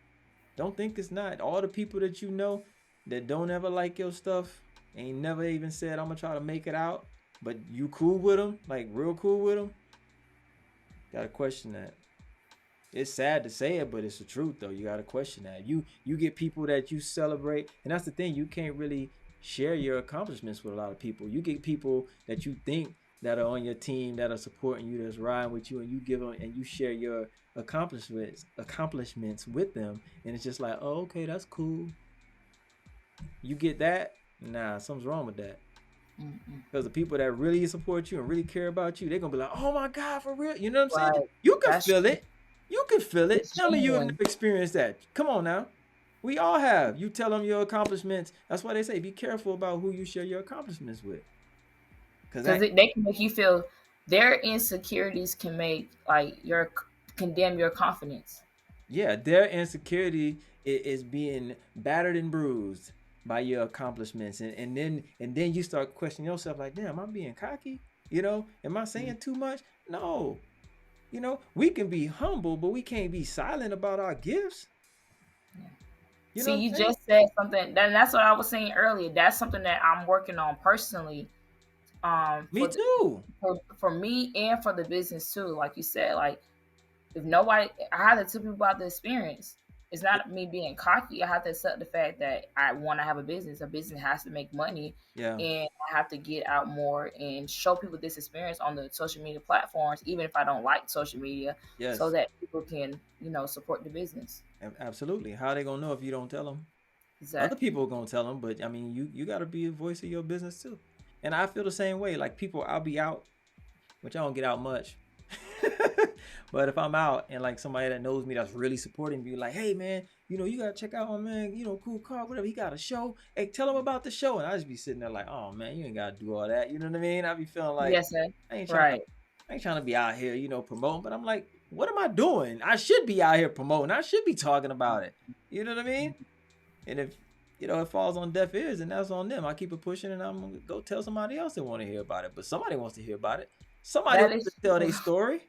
Don't think it's not. All the people that you know that don't ever like your stuff ain't never even said, I'm gonna try to make it out, but you cool with them, like real cool with them. Gotta question that. It's sad to say it, but it's the truth though. You gotta question that. You get people that you celebrate, and that's the thing. You can't really share your accomplishments with a lot of people. You get people that you think that are on your team, that are supporting you, that's riding with you, and you give them and you share your accomplishments with them, and it's just like, oh, okay, that's cool. You get that? Nah, something's wrong with that. Because the people that really support you and really care about you, they're gonna be like, oh my God, for real. You know what I'm saying? You can feel it. You can feel it. Tell me you've never experienced that. Come on now. We all have. You tell them your accomplishments. That's why they say be careful about who you share your accomplishments with. Because they can make you feel, their insecurities can make condemn your confidence. Yeah, their insecurity is being battered and bruised by your accomplishments, and then you start questioning yourself like, damn, am I being cocky? You know, am I saying too much? No. You know, we can be humble, but we can't be silent about our gifts. You See, you just said something, and that's what I was saying earlier. That's something that I'm working on personally. Me too. For me and for the business too. Like you said, like if nobody, I have to tell people about the experience. It's not me being cocky. I have to accept the fact that I want to have a business. A business has to make money, and I have to get out more and show people this experience on the social media platforms, even if I don't like social media, so that people can, support the business. Absolutely. How are they gonna know if you don't tell them? Exactly. Other people are gonna tell them, but I mean, you got to be a voice of your business too. And I feel the same way. Like people, I'll be out, which I don't get out much. But if I'm out and like somebody that knows me that's really supporting me, like, hey man, you gotta check out my man, KoolKard, whatever, he got a show. Hey, tell him about the show. And I just be sitting there like, oh man, you ain't gotta do all that. You know what I mean? I be feeling like, yes, sir. I ain't trying to be out here, promoting. But I'm like, what am I doing? I should be out here promoting. I should be talking about it. You know what I mean? And if it falls on deaf ears, and that's on them. I keep it pushing, and I'm gonna go tell somebody else that want to hear about it. But somebody wants to hear about it. Somebody wants to tell their story.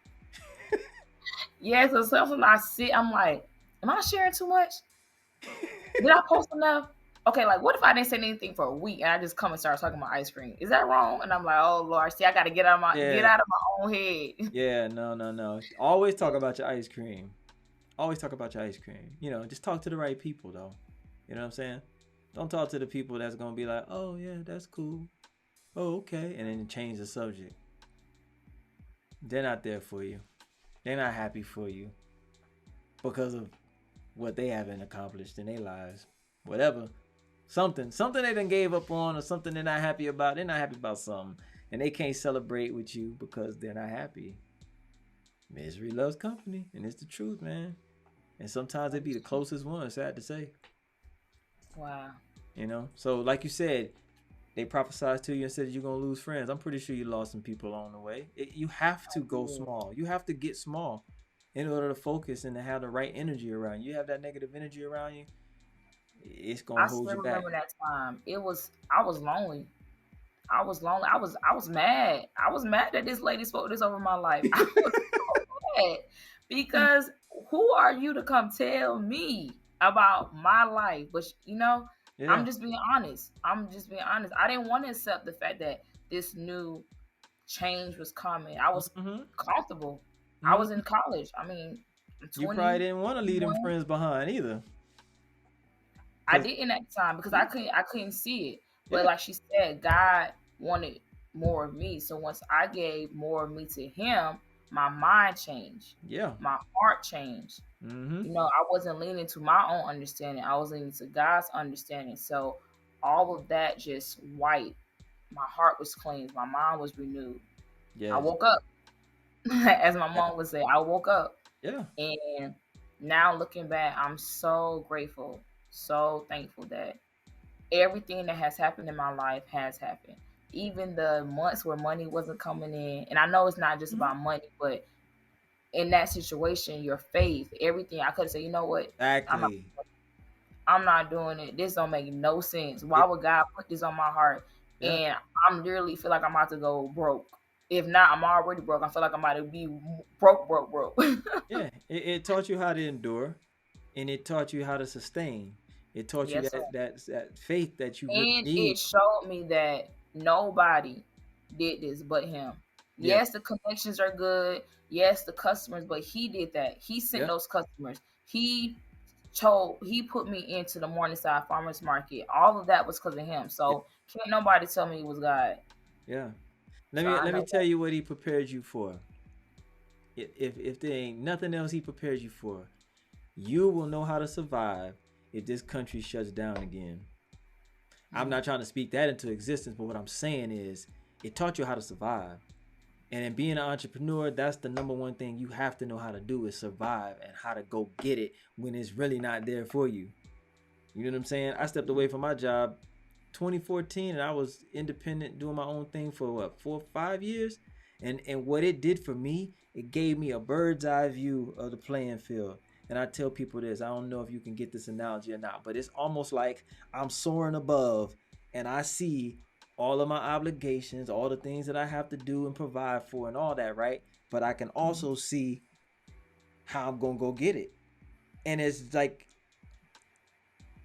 Yeah, so something I see, I'm like, am I sharing too much? Did I post enough? Okay, like what if I didn't say anything for a week and I just come and start talking about ice cream? Is that wrong? And I'm like, oh Lord, see, I got to get out of my own head. Yeah, no. Always talk about your ice cream. Always talk about your ice cream. Just talk to the right people though. You know what I'm saying? Don't talk to the people that's gonna be like, oh yeah, that's cool. Oh, okay, and then change the subject. They're not there for you. They're not happy for you because of what they haven't accomplished in their lives. Whatever. Something they done gave up on, or something they're not happy about. They're not happy about something. And they can't celebrate with you because they're not happy. Misery loves company. And it's the truth, man. And sometimes they be the closest ones, sad to say. Wow. So like you said, they prophesied to you and said you're going to lose friends. I'm pretty sure you lost some people along the way. You have to go small. You have to get small in order to focus and to have the right energy around you. You have that negative energy around you, it's going to hold you back. I remember that time. I was lonely. I was mad. I was mad that this lady spoke this over my life. I was so mad because who are you to come tell me about my life? But I'm Yeah. just being honest. I didn't want to accept the fact that this new change was coming. I was Mm-hmm. comfortable. I was in Mm-hmm. college. I mean, I'm You 20, probably didn't want to leave them 21. friends behind either. I Cause didn't at the time because I couldn't see it. But yeah, like she said, God wanted more of me. So once I gave more of me to him, my mind changed. yeah. My heart changed. Mm-hmm. I wasn't leaning to my own understanding. I was leaning to God's understanding. So all of that just wiped. My heart was cleansed. My mind was renewed. I Yes. woke up. As my Yeah. mom would say, I woke up. Yeah. And now looking back, I'm so grateful, so thankful that everything that has happened in my life has happened. Even the months where money wasn't coming in. And I know it's not just Mm-hmm. about money, but in that situation, your faith, everything, I could have said, you know what? I'm not, Exactly. I'm not doing it. This don't make no sense. Why It. would God put this on my heart? Yeah. And I'm literally feel like I'm about to go broke. If not, I'm already broke. I feel like I'm about to be broke, broke, broke. Yeah. It taught you how to endure, and it taught you how to sustain. It taught you Yes, sir. that faith that you really And need. it showed me that nobody did this but him. Yes. Yes, the connections are good. Yes, the customers, but he did that. He sent Yeah. those customers. He put me into the Morningside Farmers Market. All of that was because of him. Yeah. So can't nobody tell me it was God. Yeah. Let So me I let me know tell that. you what he prepared you for. If there ain't nothing else he prepared you for, you will know how to survive if this country shuts down again. I'm Mm. not trying to speak that into existence, but what I'm saying is it taught you how to survive. And in being an entrepreneur, that's the number one thing you have to know how to do is survive and how to go get it when it's really not there for you. You know what I'm saying? I stepped away from my job 2014 and I was independent doing my own thing for what, 4 or 5 years? And what it did for me, it gave me a bird's eye view of the playing field. And I tell people this, I don't know if you can get this analogy or not, but it's almost like I'm soaring above and I see all of my obligations, all the things that I have to do and provide for and all that, right? But I can Mhm. also see how I'm gonna go get it. And it's like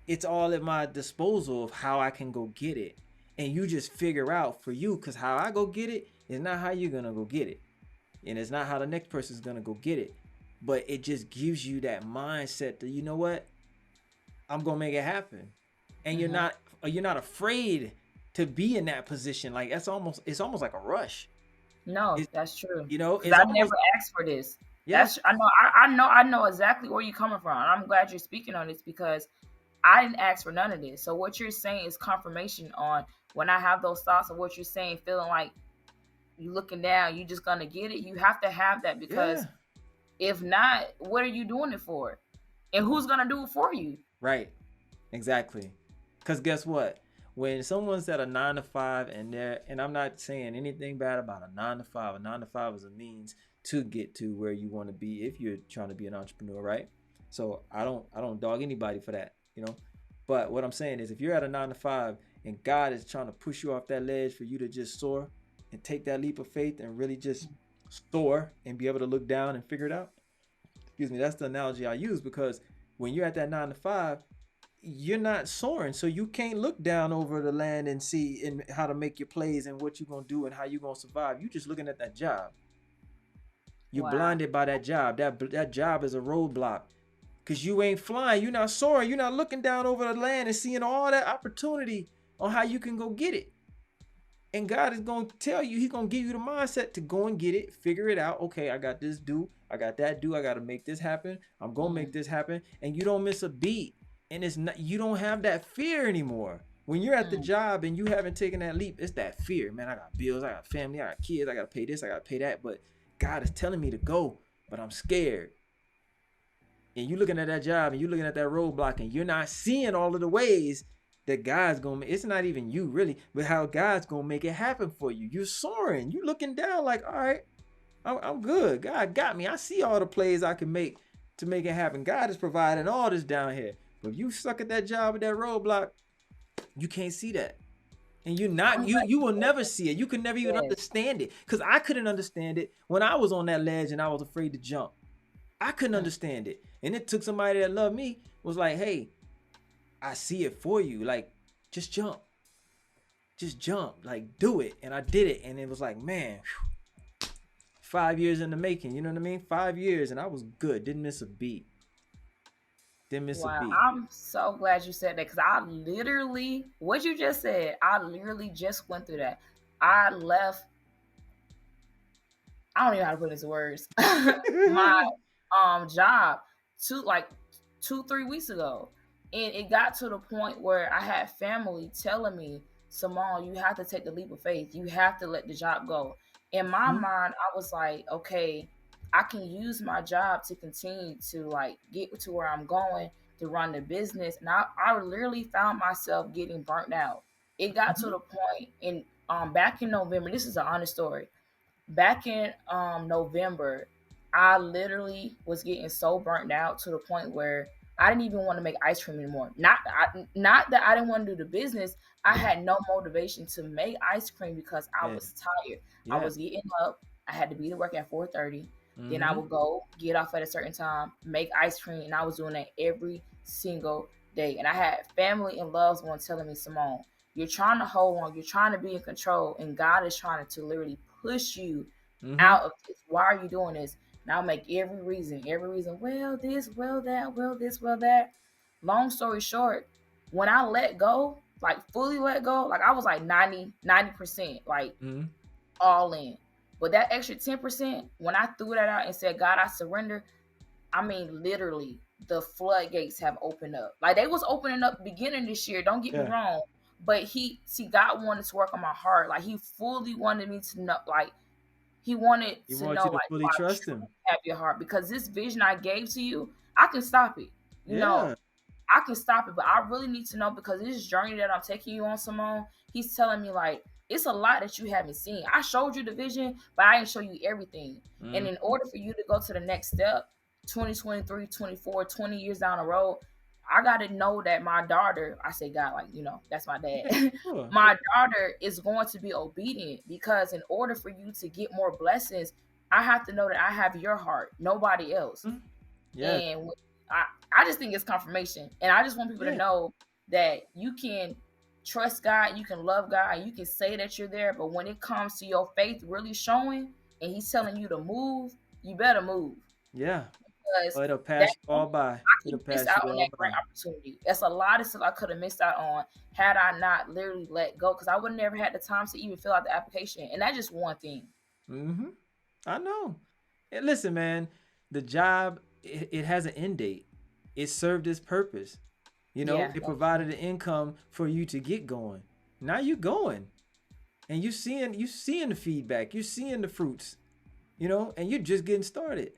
it's all at my disposal of how I can go get it. And you just figure out for you, because how I go get it is not how you're gonna go get it. And it's not how the next person's gonna go get it. But it just gives you that mindset that you know what? I'm gonna make it happen. And Mhm. you're not afraid to be in that position. Like it's almost like a rush. No, It's that's true. Because it's I almost never asked for this. yeah, That's I know exactly where you're coming from. And I'm glad you're speaking on this because I didn't ask for none of this. So what you're saying is confirmation on when I have those thoughts of what you're saying, feeling like you looking down, you just gonna get it. You have to have that yeah. because if not, what are you doing it for? And who's gonna do it for you? Right. Exactly. Cause guess what? When someone's at a 9 to 5 and I'm not saying anything bad about a 9 to 5. A 9 to 5 is a means to get to where you want to be if you're trying to be an entrepreneur, right? So I don't dog anybody for that, you know. But what I'm saying is if you're at a 9 to 5 and God is trying to push you off that ledge for you to just soar and take that leap of faith and really just soar and be able to look down and figure it out. Excuse me, that's the analogy I use because when you're at that 9 to 5, you're not soaring, so you can't look down over the land and see and how to make your plays and what you're gonna do and how you're gonna survive. You just looking at that job. You're Wow. blinded by that job. That job is a roadblock because you ain't flying. You're not soaring. You're not looking down over the land and seeing all that opportunity on how you can go get it. And God is gonna tell you, He's gonna give you the mindset to go and get it, figure it out. Okay, I got this due, I got that due, I gotta make this happen. I'm gonna make Mm. this happen, and you don't miss a beat. And it's not you don't have that fear anymore. When you're at the Mm. job and you haven't taken that leap, it's that fear. Man, I got bills, I got family, I got kids, I gotta pay this, I gotta pay that. But God is telling me to go, but I'm scared. And you looking at that job and you looking at that roadblock and you're not seeing all of the ways that God's gonna make it's not even you really, but how God's gonna make it happen for you. You're soaring, you looking down like, all right, I'm good. God got me. I see all the plays I can make to make it happen. God is providing all this down here. But if you suck at that job at that roadblock, you can't see that. And you're not I'm glad you you will said never see it. You can never even that. Yes. understand it. Because I couldn't understand it when I was on that ledge and I was afraid to jump. I couldn't Mm. understand it. And it took somebody that loved me was like, hey, I see it for you. Like, just jump. Just jump. Like, do it. And I did it. And it was like, man, 5 years in the making. You know what I mean? 5 years. And I was good. Didn't miss a beat. Didn't miss a Wow, beat. I'm so glad you said that because I literally, what you just said, I literally just went through that. I left, I don't even know how to put into words, my job like 2-3 weeks ago. And it got to the point where I had family telling me, Simone, you have to take the leap of faith. You have to let the job go. In my mind, I was like, okay, I can use my job to continue to like get to where I'm going to run the business. And I literally found myself getting burnt out. It got to the point in back in November. This is an honest story. Back in November, I literally was getting so burnt out to the point where I didn't even want to make ice cream anymore. Not that I didn't want to do the business. I had no motivation to make ice cream because I was tired. I was getting up. I had to be to work at 4:30. Then I would go get off at a certain time, make ice cream, and I was doing that every single day. And I had family and loved ones telling me, Simone, you're trying to hold on, you're trying to be in control, and God is trying to literally push you out of this. Why are you doing this? And I'll make every reason, well, this, well, that, well, this, well, that. Long story short, when I let go, like fully let go, like I was like 90%, like all in. But that extra 10%, when I threw that out and said, God, I surrender, I mean, literally, the floodgates have opened up. Like they was opening up beginning this year. Don't get me wrong. But God wanted to work on my heart. Like he fully wanted me to know, like he wanted to know, you to like, fully trust him. Have your heart, because this vision I gave to you, I can stop it. You know, I can stop it, but I really need to know, because this journey that I'm taking you on, Simone, he's telling me like, it's a lot that you haven't seen. I showed you the vision, but I didn't show you everything. And in order for you to go to the next step, 2023, 24, 20 years down the road, I got to know that my daughter, I say God, like, you know, that's my dad. My daughter is going to be obedient, because in order for you to get more blessings, I have to know that I have your heart, nobody else. And I just think it's confirmation. And I just want people to know that you can trust God, you can love God, and you can say that you're there. But when it comes to your faith really showing and he's telling you to move, you better move. Yeah. Because it'll pass you all by. I missed out on that great opportunity. That's a lot of stuff I could have missed out on had I not literally let go, because I would have never had the time to even fill out the application. And that's just one thing. I know. And listen, man, the job, it has an end date. It served its purpose. You know, it provided an income for you to get going. Now you're going. And you seeing the feedback. You're seeing the fruits. You know, and you're just getting started.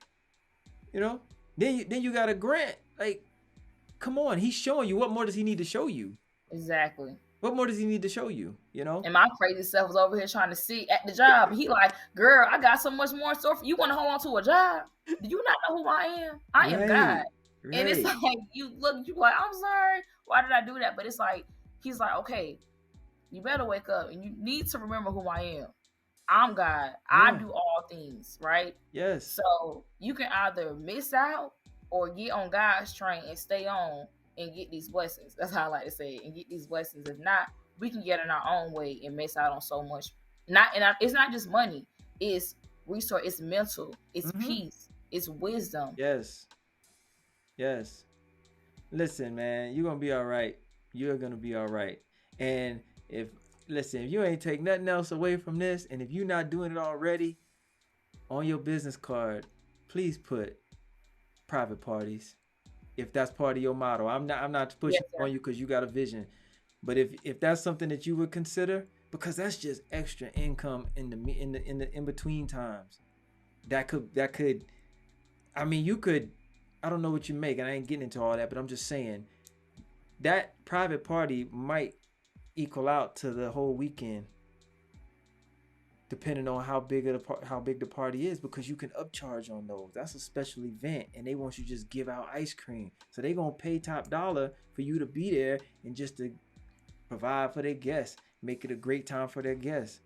You know? Then you got a grant. Like, come on, he's showing you. What more does he need to show you? Exactly. What more does he need to show you? You know? And my crazy self was over here trying to see at the job. He like, girl, I got so much more in store for you. You want to hold on to a job? Do you not know who I am? I am God. Right. And it's like, you like, I'm sorry. Why did I do that? But it's like, he's like, okay, you better wake up and you need to remember who I am. I'm God. I do all things, right? Yes. So you can either miss out or get on God's train and stay on and get these blessings. That's how I like to say it, and get these blessings. If not, we can get in our own way and miss out on so much. It's not just money. It's resource. It's mental. It's peace. It's wisdom. Yes. Listen, man, you're gonna be all right. You're gonna be all right. And if you ain't take nothing else away from this, and if you're not doing it already, on your business card, please put private parties. If that's part of your model, I'm not pushing on you because you got a vision, but if that's something that you would consider, because that's just extra income in the in between times. That could, I mean, you could. I don't know what you make, and I ain't getting into all that, but I'm just saying that private party might equal out to the whole weekend, depending on how big the party is, because you can upcharge on those. That's a special event, and they want you to just give out ice cream, so they gonna pay top dollar for you to be there and just to provide for their guests, make it a great time for their guests.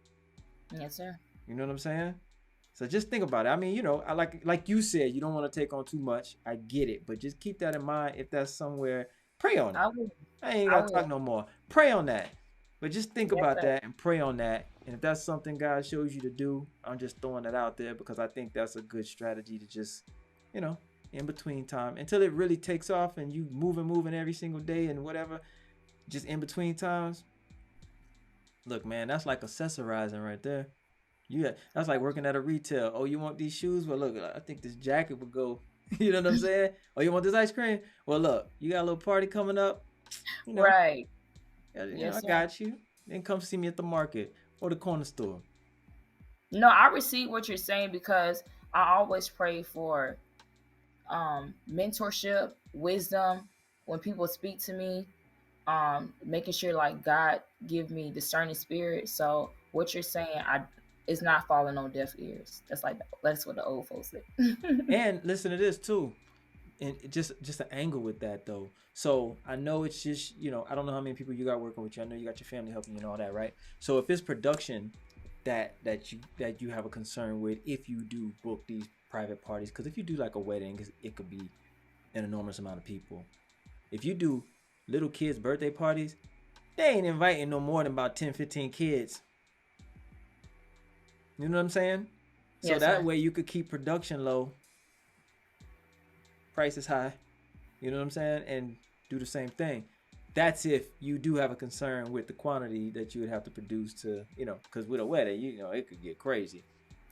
Yes, sir. You know what I'm saying? So just think about it. I mean, you know, I like you said, you don't want to take on too much. I get it, but just keep that in mind if that's somewhere Pray on it. I will. I ain't I gotta talk will. no more. Pray on that. But just think Yes, about sir. that and pray on that. And if that's something God shows you to do, I'm just throwing it out there because I think that's a good strategy to just, you know, in between time until it really takes off and you moving every single day and whatever, just in between times. Look, man, that's like accessorizing right there. That's like working at a retail. Oh, you want these shoes? Well, look, I think this jacket would go. You know what I'm saying? Oh, you want this ice cream? Well, look, you got a little party coming up. You know, Right. I Yes, sir. got you. Then come see me at the market or the corner store. No, I receive what you're saying because I always pray for mentorship, wisdom when people speak to me, making sure like God give me discerning spirit. So what you're saying, I is not falling on deaf ears. That's what the old folks say. And listen to this too. And just an angle with that though. So I know it's just, I don't know how many people you got working with you. I know you got your family helping you and all that, right? So if it's production that you have a concern with, if you do book these private parties, because if you do like a wedding, it could be an enormous amount of people. If you do little kids' birthday parties, they ain't inviting no more than about 10, 15 kids. You know what I'm saying? So Yes, that sir. way you could keep production low, prices high. You know what I'm saying? And do the same thing. That's if you do have a concern with the quantity that you would have to produce to, because with a wedding, it could get crazy.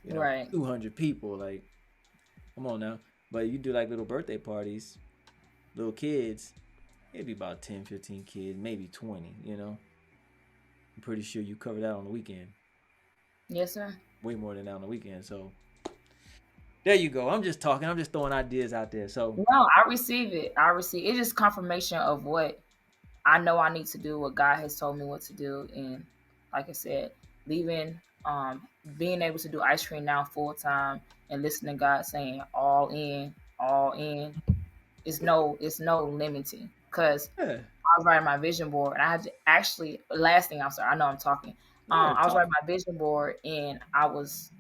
Right. 200 people, like, come on now. But you do like little birthday parties, little kids, it'd be about 10, 15 kids, maybe 20, I'm pretty sure you cover that on the weekend. Yes, sir. Way more than that on the weekend. So there you go. I'm just talking. I'm just throwing ideas out there. So No, I receive it. It's just confirmation of what I know I need to do, what God has told me what to do. And like I said, leaving, being able to do ice cream now full time and listening to God saying all in. It's no limiting. Because yeah, I was writing my vision board and I had to actually, last thing, I'm sorry, I know I'm talking. yeah, I was talk. writing my vision board and I was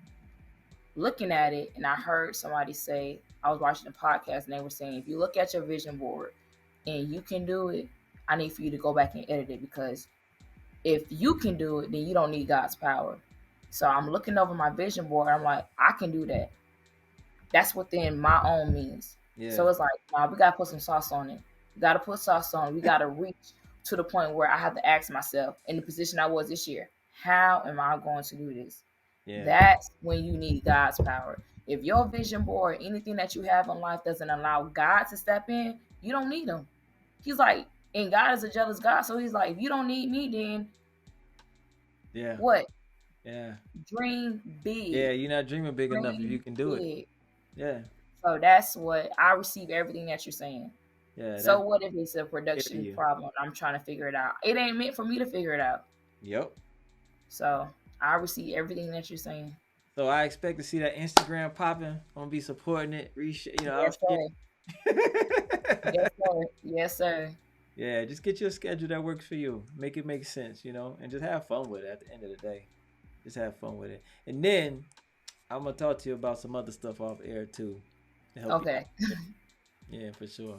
looking at it and I heard somebody say, I was watching a podcast and they were saying, if you look at your vision board and you can do it, I need for you to go back and edit it because if you can do it, then you don't need God's power. So I'm looking over my vision board. I'm like, I can do that. That's within my own means. Yeah, So it's like, nah, we gotta put some sauce on it. We gotta put sauce on it. We gotta reach to the point where I have to ask myself, in the position I was this year, how am I going to do this? yeah, That's when you need God's power. If your vision board, anything that you have in life doesn't allow God to step in, you don't need him. He's like, and God is a jealous God. So he's like, if you don't need me, then yeah, what? yeah, Dream yeah. big. You're not dreaming big enough if you Dream can do it. big. Yeah, So that's what I receive everything that you're saying. yeah. So That what if it's a get to production you. problem? I'm trying to figure it out. It ain't meant for me to figure it out. Yep. So I receive everything that you're saying. So I expect to see that Instagram popping. I'm gonna be supporting it. I'll Yes, sir. Yes, share. sir. Yes, sir. Yeah, just get you a schedule that works for you. Make it make sense, and just have fun with it at the end of the day. Just have fun with it. And then I'm gonna talk to you about some other stuff off air too to help you Okay. out. Yeah, for sure.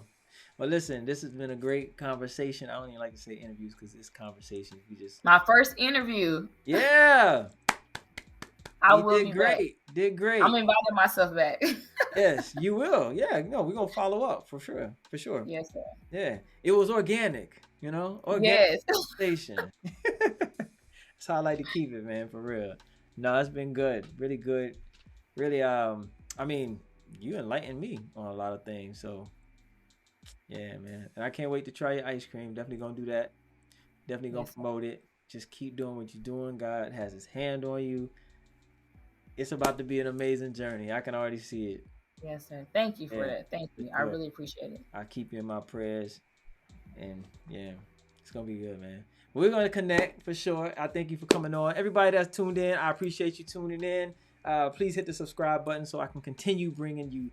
Well, listen, this has been a great conversation. I don't even like to say interviews because it's conversations. We just My first interview. yeah, I you will did be back. great. Did I'm great. inviting myself back. Yes, you will. Yeah, no, we're gonna follow up for sure. For sure. Yes, sir. Yeah. It was organic, organic Yes. conversation. That's how I like to keep it, man, for real. No, it's been good. Really good. Really, I mean, you enlightened me on a lot of things. So yeah, man. And I can't wait to try your ice cream. Definitely gonna do that. Definitely gonna Yes, sir. promote it. Just keep doing what you're doing. God has his hand on you. It's about to be an amazing journey. I can already see it. Yes, sir. Thank you for Yeah, that. Thank for you. I sure. really appreciate it. I keep you in my prayers. And yeah, it's gonna be good, man. We're gonna connect for sure. I thank you for coming on. Everybody that's tuned in, I appreciate you tuning in. Please hit the subscribe button so I can continue bringing you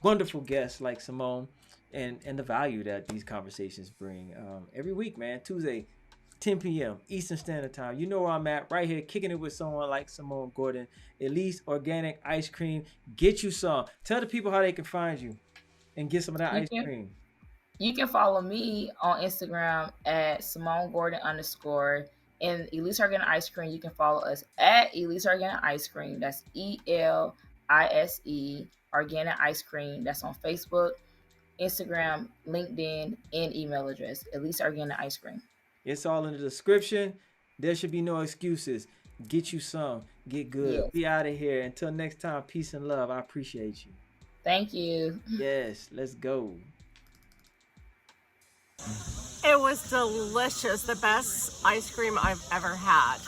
wonderful guests like Simone and the value that these conversations bring every week, man. Tuesday, 10 p.m. Eastern Standard Time. You know where I'm at, right here, kicking it with someone like Simone Gordon. Elise Organic Ice Cream. Get you some. Tell the people how they can find you and get some of that You ice can cream. You can follow me on Instagram at Simone Gordon _ and Elise Organic Ice Cream. You can follow us at Elise Organic Ice Cream. That's ELISE Organic Ice Cream. That's on Facebook, Instagram, LinkedIn, and email address, Elise Organic Ice Cream. It's all in the description. There should be no excuses. Get you some. Get good. Yes. Be out of here. Until next time, peace and love. I appreciate you. Thank you. Yes, let's go. It was delicious. The best ice cream I've ever had.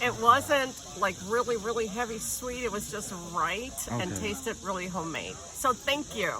It wasn't like really, really heavy sweet. It was just right and tasted really homemade. So thank you.